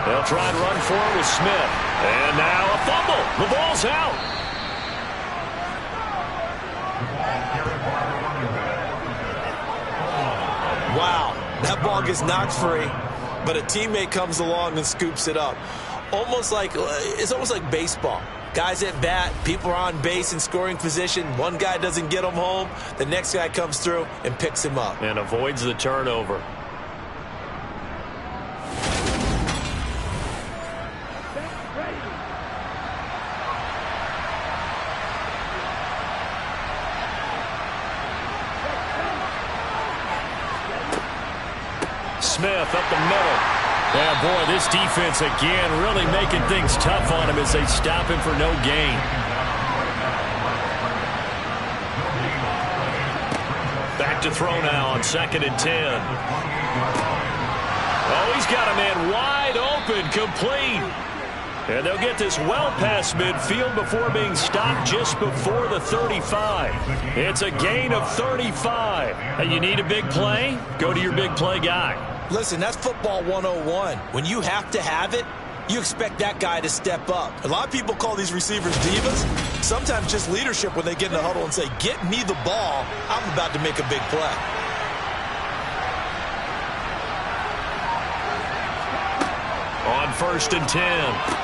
B: They'll try and run for it with Smith. And now a fumble. The ball's out.
C: Wow, that ball gets knocked free, but a teammate comes along and scoops it up. It's almost like baseball. Guys at bat, people are on base in scoring position. One guy doesn't get him home. The next guy comes through and picks him up.
B: And avoids the turnover. Smith up the middle. Yeah, boy, this defense again really making things tough on him as they stop him for no gain. Back to throw now on 2nd and 10. Oh, he's got a man wide open, complete. And they'll get this well past midfield before being stopped just before the 35. It's a gain of 35. And you need a big play? Go to your big play guy.
C: Listen, that's football 101. When you have to have it, you expect that guy to step up. A lot of people call these receivers divas. Sometimes just leadership when they get in the huddle and say, get me the ball. I'm about to make a big play.
B: On 1st and 10,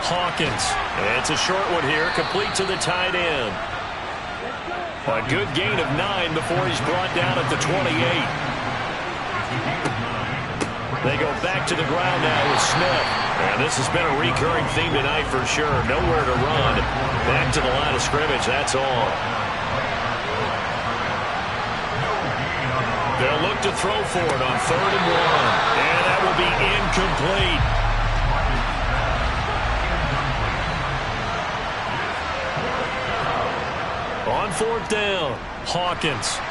B: Hawkins. And it's a short one here, complete to the tight end. A good gain of 9 before he's brought down at the 28. They go back to the ground now with Smith. And this has been a recurring theme tonight for sure. Nowhere to run. Back to the line of scrimmage, that's all. They'll look to throw for it on 3rd and 1. And that will be incomplete. On 4th down, Hawkins.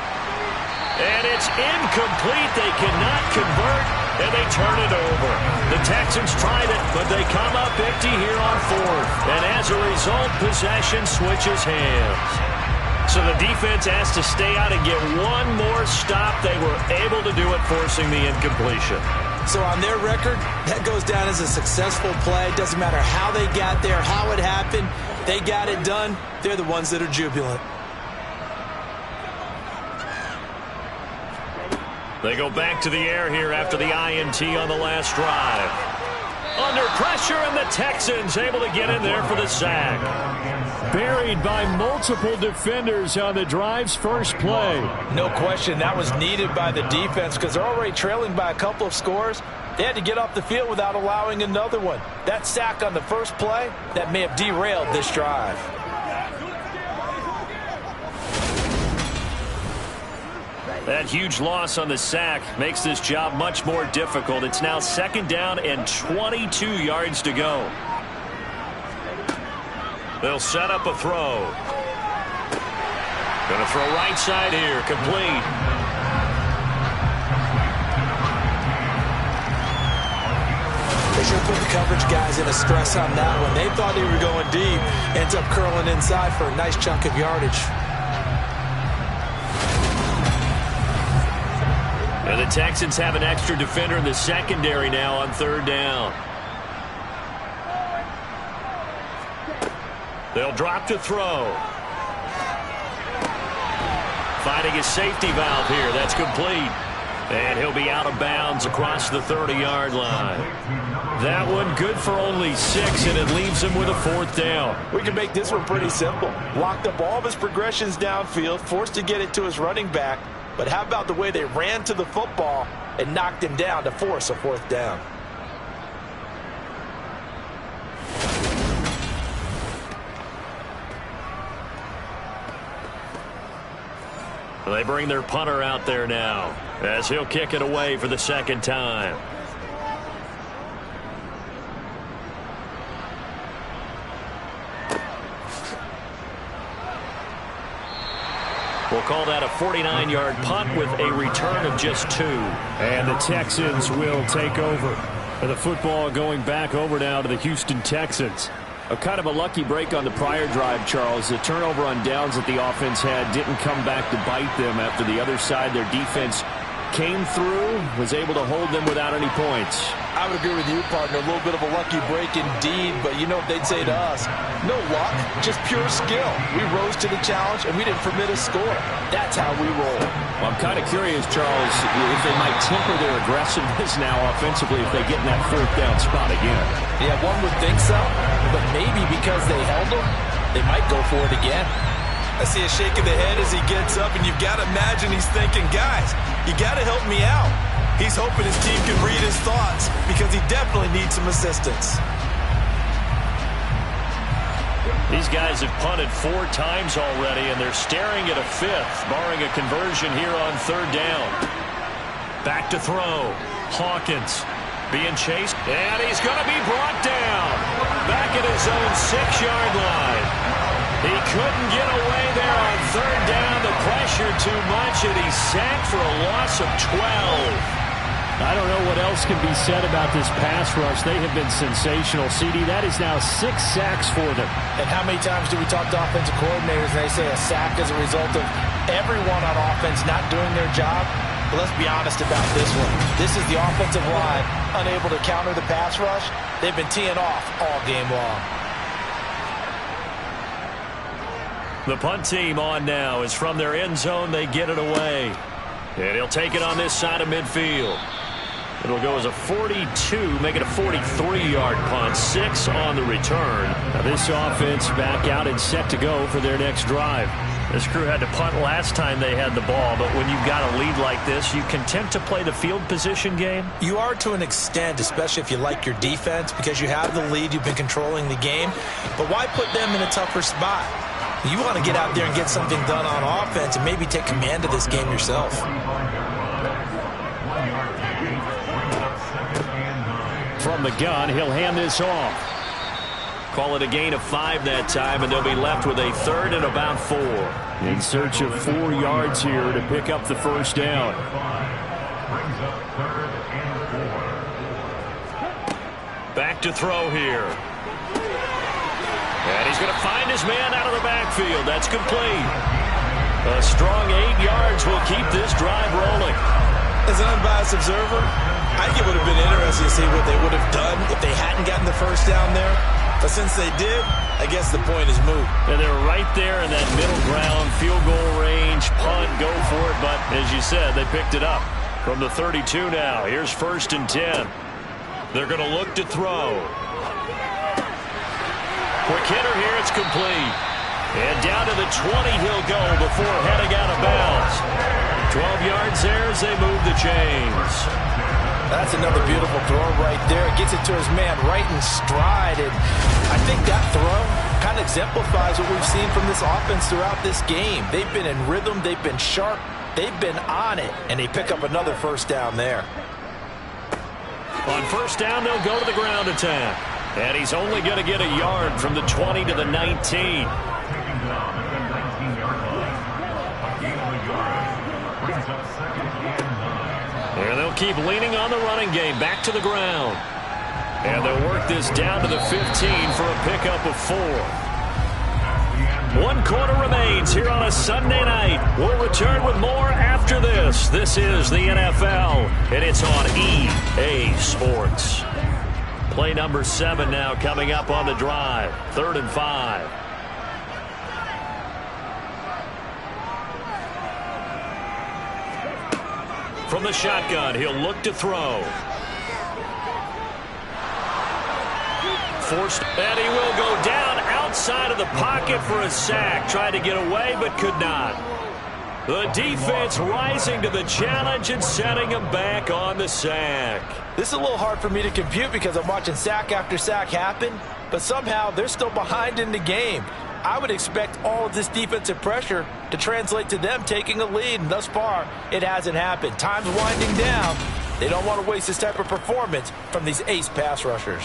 B: And it's incomplete. They cannot convert, and they turn it over. The Texans tried it, but they come up empty here on 4th. And as a result, possession switches hands. So the defense has to stay out and get one more stop. They were able to do it, forcing the incompletion.
C: So on their record, that goes down as a successful play. Doesn't matter how they got there, how it happened. They got it done. They're the ones that are jubilant.
B: They go back to the air here after the INT on the last drive. Under pressure, and the Texans able to get in there for the sack.
D: Buried by multiple defenders on the drive's first play.
C: No question, that was needed by the defense because they're already trailing by a couple of scores. They had to get off the field without allowing another one. That sack on the first play, that may have derailed this drive.
B: That huge loss on the sack makes this job much more difficult. It's now 2nd down and 22 yards to go. They'll set up a throw. Going to throw right side here, complete.
C: They should put the coverage guys in a stress on that one. They thought they were going deep. Ends up curling inside for a nice chunk of yardage.
B: And the Texans have an extra defender in the secondary now on 3rd down. They'll drop to throw. Finding his safety valve here. That's complete. And he'll be out of bounds across the 30-yard line. That one good for only 6, and it leaves him with a 4th down.
C: We can make this one pretty simple. Locked up all of his progressions downfield, forced to get it to his running back. But how about the way they ran to the football and knocked him down to force a 4th down?
B: They bring their punter out there now as he'll kick it away for the 2nd time. We'll call that a 49-yard punt with a return of just 2.
D: And the Texans will take over. And the football going back over now to the Houston Texans. A kind of a lucky break on the prior drive, Charles. The turnover on downs that the offense had didn't come back to bite them after the other side. Their defense came through, was able to hold them without any points.
C: I would agree with you, partner. A little bit of a lucky break indeed, but you know what they'd say to us? No luck, just pure skill. We rose to the challenge, and we didn't permit a score. That's how we roll.
D: Well, I'm kind of curious, Charles, if they might temper their aggressiveness now offensively if they get in that 4th down spot again.
C: Yeah, one would think so, but maybe because they held them, they might go for it again. I see a shake of the head as he gets up, and you've got to imagine he's thinking, guys, you got to help me out. He's hoping his team can read his thoughts because he definitely needs some assistance.
B: These guys have punted 4 times already, and they're staring at a 5th, barring a conversion here on 3rd down. Back to throw. Hawkins being chased, and he's going to be brought down. Back at his own 6-yard line. He couldn't get away there on 3rd down. The pressure too much, and he's sacked for a loss of 12.
D: I don't know what else can be said about this pass rush. They have been sensational, CD. That is now 6 sacks for them.
C: And how many times do we talk to offensive coordinators and they say a sack is a result of everyone on offense not doing their job? But let's be honest about this one. This is the offensive line unable to counter the pass rush. They've been teeing off all game long.
B: The punt team on now is from their end zone. They get it away. And he'll take it on this side of midfield. It'll go as a 42, make it a 43-yard punt, 6 on the return.
D: Now this offense back out and set to go for their next drive.
B: This crew had to punt last time they had the ball, but when you've got a lead like this, you content to play the field position game?
C: You are to an extent, especially if you like your defense, because you have the lead, you've been controlling the game. But why put them in a tougher spot? You want to get out there and get something done on offense and maybe take command of this game yourself.
D: From the gun, he'll hand this off.
B: Call it a gain of 5 that time, and they'll be left with a third and about 4.
D: In search of 4 yards here to pick up the first down.
B: Back to throw here. And he's going to find his man out of the backfield. That's complete. A strong 8 yards will keep this drive rolling.
C: As an unbiased observer, I think it would have been interesting to see what they would have done if they hadn't gotten the first down there. But since they did, I guess the point is moot.
B: And they're right there in that middle ground, field goal range, punt, go for it. But as you said, they picked it up from the 32 now. Here's 1st and 10. They're going to look to throw. Quick hitter here, it's complete. And down to the 20 he'll go before heading out of bounds. 12 yards there as they move the chains.
C: That's another beautiful throw right there. Gets it to his man right in stride. And I think that throw kind of exemplifies what we've seen from this offense throughout this game. They've been in rhythm. They've been sharp. They've been on it. And they pick up another first down there.
B: On first down, they'll go to the ground attack. And he's only going to get a yard from the 20 to the 19. And they'll keep leaning on the running game. Back to the ground. And they'll work this down to the 15 for a pickup of 4. 1 quarter remains here on a Sunday night. We'll return with more after this. This is the NFL, and it's on EA Sports. Play number 7 now coming up on the drive. 3rd and 5. From the shotgun, he'll look to throw. Forced, and he will go down outside of the pocket for a sack. Tried to get away, but could not. The defense rising to the challenge and setting him back on the sack.
C: This is a little hard for me to compute because I'm watching sack after sack happen, but somehow they're still behind in the game. I would expect all of this defensive pressure to translate to them taking a lead, and thus far, it hasn't happened. Time's winding down. They don't want to waste this type of performance from these ace pass rushers.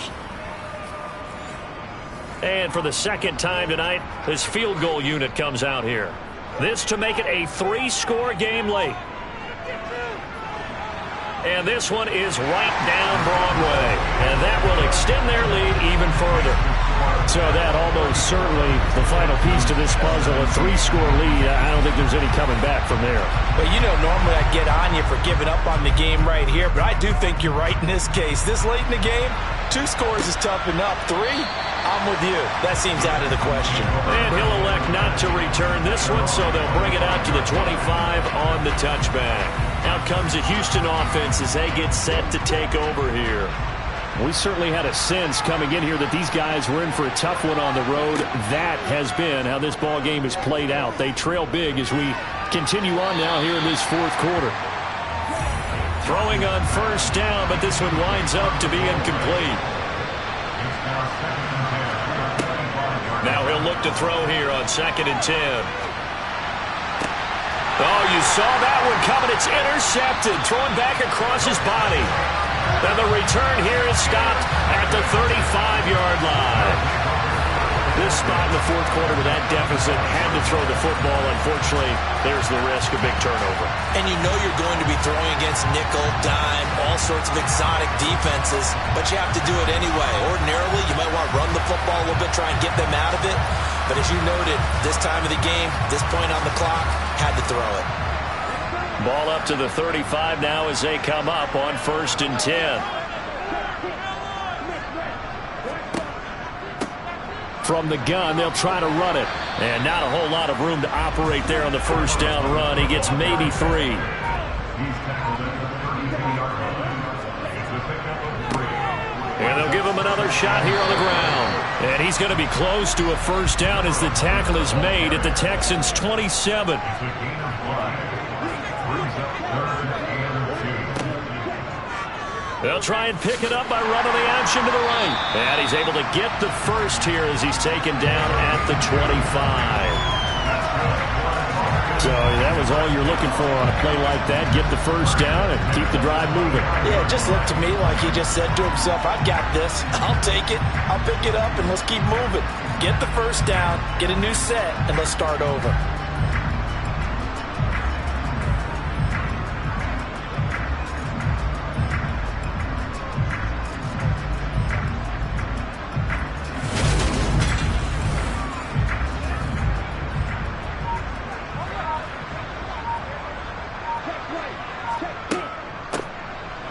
B: And for the second time tonight, this field goal unit comes out here. This to make it a 3-score game late. And this one is right down Broadway. And that will extend their lead even further.
D: So that almost certainly the final piece to this puzzle, a 3-score lead. I don't think there's any coming back from there.
C: Well, you know, normally I'd get on you for giving up on the game right here, but I do think you're right in this case. This late in the game, 2 scores is tough enough. 3, I'm with you. That seems out of the question.
B: And he'll elect not to return this one, so they'll bring it out to the 25 on the touchback. Out comes the Houston offense as they get set to take over here.
D: We certainly had a sense coming in here that these guys were in for a tough one on the road. That has been how this ball game has played out. They trail big as we continue on now here in this 4th quarter.
B: Throwing on first down, but this one winds up to be incomplete. Now he'll look to throw here on 2nd and 10. Oh, you saw that one coming. It's intercepted. Thrown back across his body. And the return here is stopped at the 35-yard line. This spot in the 4th quarter with that deficit had to throw the football. Unfortunately, there's the risk of big turnover.
C: And you know you're going to be throwing against nickel, dime, all sorts of exotic defenses, but you have to do it anyway. Ordinarily, you might want to run the football a little bit, try and get them out of it. But as you noted, this time of the game, this point on the clock, had to throw it.
B: Ball up to the 35 now as they come up on 1st and 10.
D: From the gun, they'll try to run it.
B: And not a whole lot of room to operate there on the first down run. He gets maybe 3. And they'll give him another shot here on the ground. And he's going to be close to a first down as the tackle is made at the Texans' 27. They'll try and pick it up by running the option to the right. And he's able to get the first here as he's taken down at the 25. So that was all you're looking for on a play like that. Get the first down and keep the drive moving.
C: Yeah, it just looked to me like he just said to himself, I've got this. I'll take it. I'll pick it up, and let's keep moving. Get the first down, get a new set, and let's start over.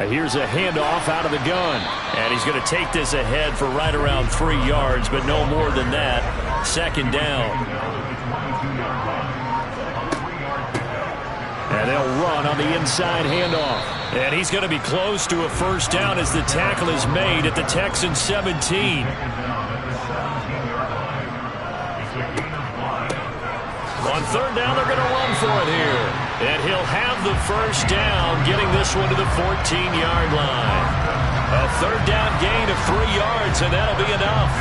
B: Here's a handoff out of the gun. And he's going to take this ahead for right around 3 yards, but no more than that. Second down. And they'll run on the inside handoff. And he's going to be close to a first down as the tackle is made at the Texans 17. On third down, they're going to run for it here. And he'll have the first down, getting this one to the 14-yard line. A third down gain of 3 yards, and that'll be enough.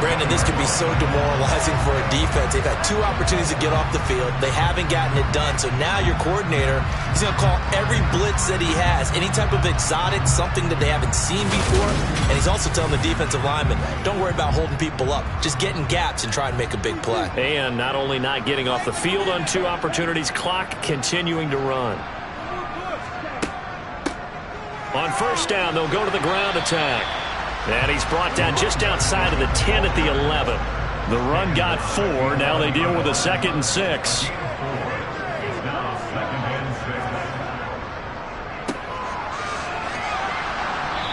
C: Brandon, this can be so demoralizing for a defense. They've had 2 opportunities to get off the field. They haven't gotten it done. So now your coordinator, he's going to call every blitz that he has, any type of exotic, something that they haven't seen before. And he's also telling the defensive lineman, don't worry about holding people up. Just get in gaps and try to make a big play.
B: And not only not getting off the field on 2 opportunities, clock continuing to run. On first down, they'll go to the ground attack. And he's brought down just outside of the 10 at the 11. The run got 4. Now they deal with a 2nd and 6.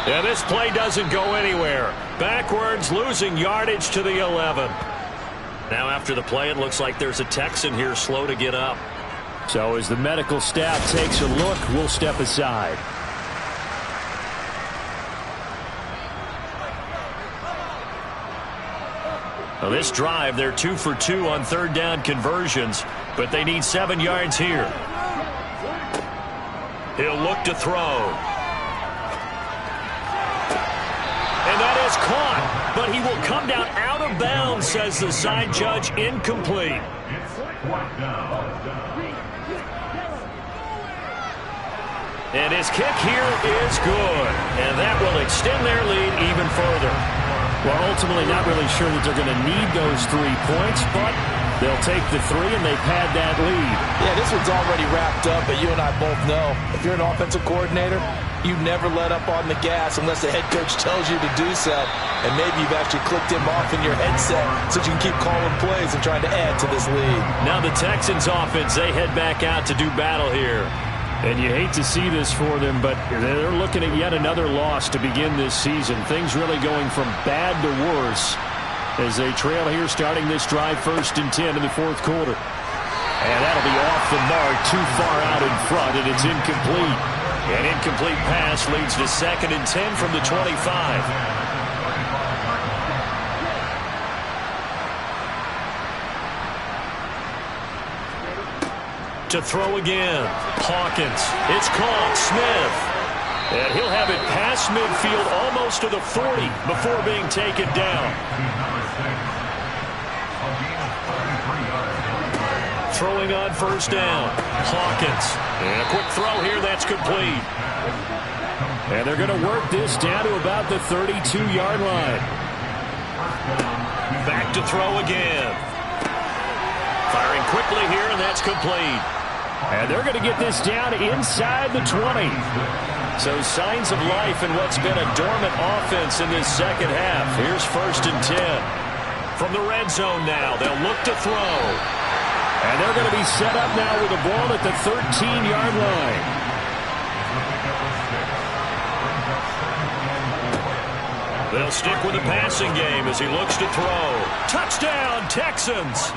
B: And this play doesn't go anywhere. Backwards, losing yardage to the 11. Now after the play, it looks like there's a Texan here slow to get up. So as the medical staff takes a look, we'll step aside. Well, this drive, they're 2 for 2 on third down conversions, but they need 7 yards here. He'll look to throw. And that is caught, but he will come down out of bounds, says the side judge, incomplete. And his kick here is good, and that will extend their lead even further. Well, ultimately not really sure that they're going to need those 3 points, but they'll take the 3 and they pad that lead.
C: Yeah, this one's already wrapped up, but you and I both know if you're an offensive coordinator, you never let up on the gas unless the head coach tells you to do so. And maybe you've actually clicked him off in your headset so you can keep calling plays and trying to add to this lead. Now
B: the Texans offense, they head back out to do battle here. And you hate to see this for them, but they're looking at yet another loss to begin this season. Things really going from bad to worse as they trail here starting this drive 1st and 10 in the 4th quarter. And that'll be off the mark, too far out in front, and it's incomplete. An incomplete pass leads to 2nd and 10 from the 25. To throw again. Hawkins. It's caught. Smith. And he'll have it past midfield almost to the 40 before being taken down. Throwing on first down. Hawkins. And a quick throw here. That's complete. And they're going to work this down to about the 32-yard line. Back to throw again. Firing quickly here, and that's complete. And they're going to get this down inside the 20. So signs of life in what's been a dormant offense in this second half. Here's 1st and 10. From the red zone now, they'll look to throw. And they're going to be set up now with the ball at the 13-yard line. They'll stick with the passing game as he looks to throw. Touchdown, Texans!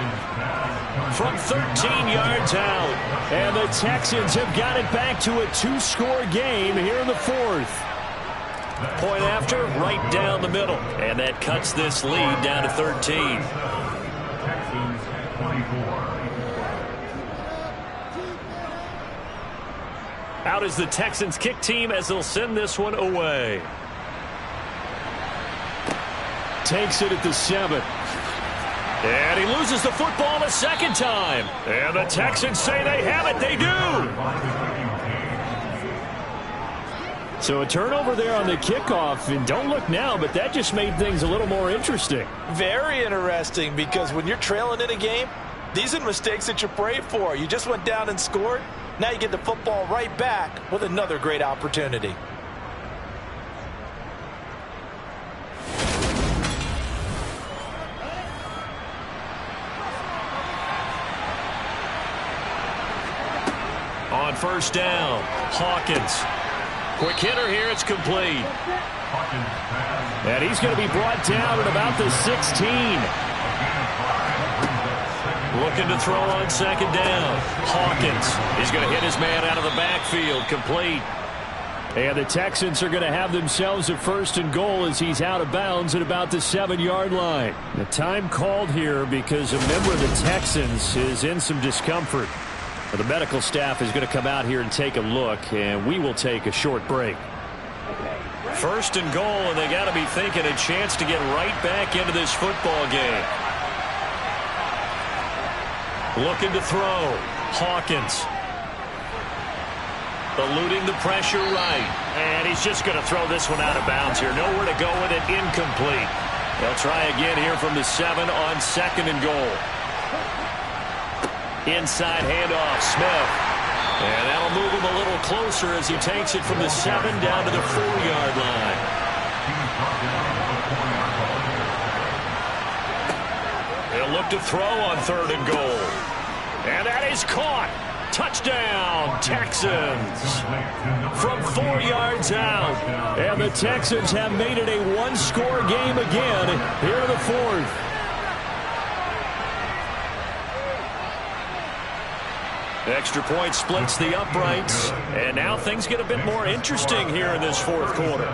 B: From 13 yards out. And the Texans have got it back to a 2-score game here in the 4th. Point after, right down the middle. And that cuts this lead down to 13. Out is the Texans kick team as they'll send this one away. Takes it at the 7.
D: And he loses the football a second time. And the Texans say they have it. They do. So a turnover there on the kickoff. And don't look now, but that just made things a little more interesting.
C: Very interesting, because when you're trailing in a game, these are the mistakes that you pray for. You just went down and scored. Now you get the football right back with another great opportunity.
D: On first down, Hawkins. Quick hitter here, it's complete. And he's going to be brought down at about the 16. Looking to throw on second down. Hawkins. He's going to hit his man out of the backfield. Complete. And the Texans are going to have themselves a first and goal as he's out of bounds at about the 7-yard line. The time called here because a member of the Texans is in some discomfort. The medical staff is going to come out here and take a look, and we will take a short break. First and goal, and they got to be thinking a chance to get right back into this football game. Looking to throw. Hawkins. Eluding the pressure right. And he's just going to throw this one out of bounds here. Nowhere to go with it. Incomplete. They'll try again here from the 7 on second and goal. Inside handoff. Smith. And that'll move him a little closer as he takes it from the 7 down to the 4-yard line. They'll look to throw on third and goal. And that is caught. Touchdown, Texans. From 4 yards out. And the Texans have made it a one-score game again here in the fourth. Extra point splits the uprights. And now things get a bit more interesting here in this fourth quarter.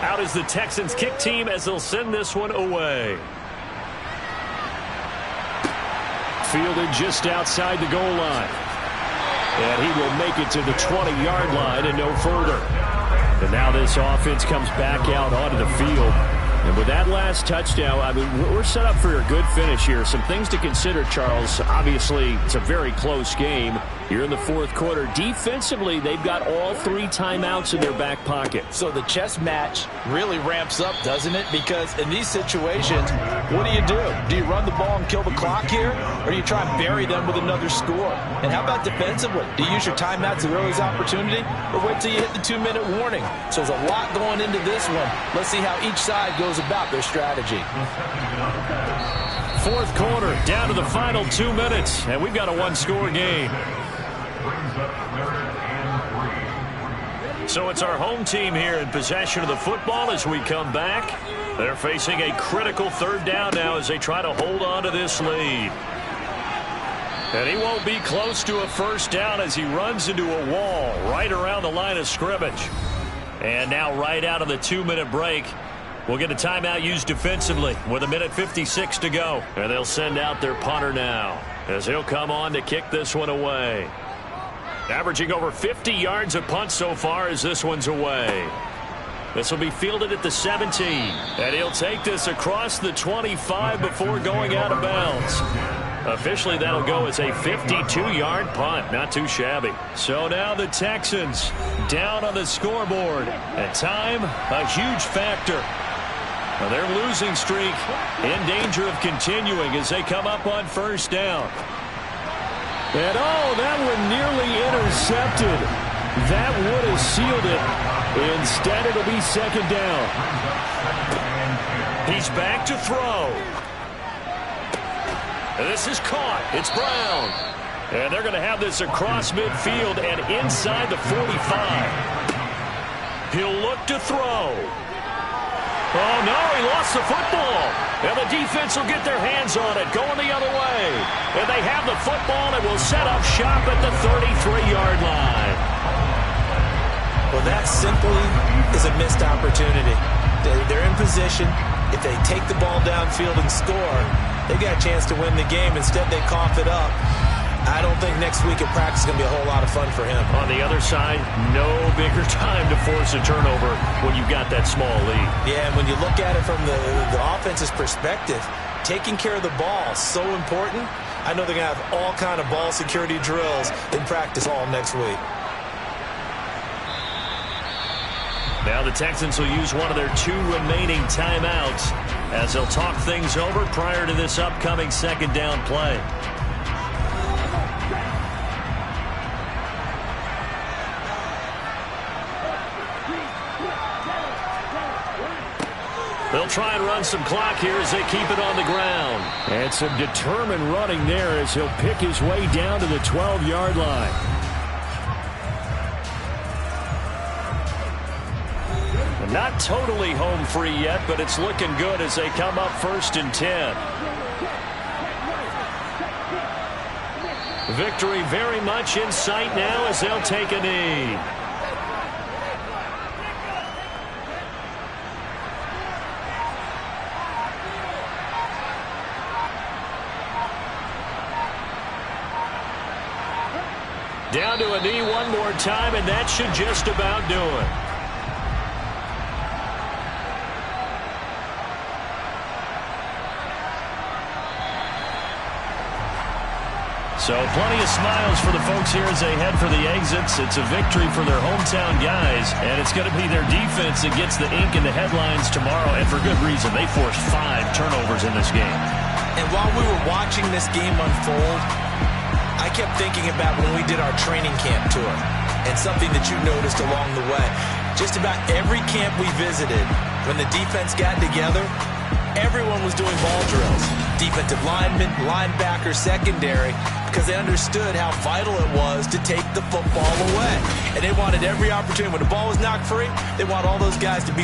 D: Out is the Texans kick team as they'll send this one away. Fielded just outside the goal line. And he will make it to the 20-yard line and no further. And now this offense comes back out onto the field. And with that last touchdown, I mean, we're set up for a good finish here. Some things to consider, Charles. Obviously, it's a very close game. You're in the fourth quarter. Defensively, they've got all 3 timeouts in their back pocket.
C: So the chess match really ramps up, doesn't it? Because in these situations, what do? Do you run the ball and kill the clock here? Or do you try and bury them with another score? And how about defensively? Do you use your timeouts to early opportunity? Or wait till you hit the 2-minute warning? So there's a lot going into this one. Let's see how each side goes about their strategy.
D: Fourth quarter, down to the final 2 minutes. And we've got a one-score game. So it's our home team here in possession of the football as we come back. They're facing a critical third down now as they try to hold on to this lead. And he won't be close to a first down as he runs into a wall right around the line of scrimmage. And now right out of the 2-minute break, we'll get a timeout used defensively with 1:56 to go. And they'll send out their punter now as he'll come on to kick this one away. Averaging over 50 yards a punt so far as this one's away. This will be fielded at the 17. And he'll take this across the 25 before going out of bounds. Officially, that'll go as a 52-yard punt. Not too shabby. So now the Texans down on the scoreboard. And time, a huge factor. Now their losing streak in danger of continuing as they come up on first down. And oh, that one nearly intercepted. That would have sealed it. Instead, it'll be second down. He's back to throw. And this is caught. It's Brown. And they're going to have this across midfield and inside the 45. He'll look to throw. Oh, no, he lost the football. And the defense will get their hands on it, going the other way. And they have the football and will set up shop at the 33-yard line.
C: Well, that simply is a missed opportunity. They're in position. If they take the ball downfield and score, they got a chance to win the game. Instead, they cough it up. I don't think next week at practice is going to be a whole lot of fun for him.
B: On the other side, no bigger time to force a turnover when you've got that small lead.
C: Yeah, and when you look at it from the offense's perspective, taking care of the ball is so important. I know they're going to have all kind of ball security drills in practice all next week.
B: Now the Texans will use one of their 2 remaining timeouts as they'll talk things over prior to this upcoming second down play. They'll try and run some clock here as they keep it on the ground.
D: And some determined running there as he'll pick his way down to the 12-yard line.
B: Not totally home free yet, but it's looking good as they come up 1st and 10. Victory very much in sight now as they'll take a knee. Down to a knee one more time, and that should just about do it. So plenty of smiles for the folks here as they head for the exits. It's a victory for their hometown guys, and it's going to be their defense that gets the ink in the headlines tomorrow, and for good reason. They forced 5 turnovers in this game.
C: And while we were watching this game unfold, I kept thinking about when we did our training camp tour and something that you noticed along the way. Just about every camp we visited, when the defense got together, everyone was doing ball drills. Defensive linemen, linebackers, secondary, because they understood how vital it was to take the football away. And they wanted every opportunity. When the ball was knocked free, they wanted all those guys to be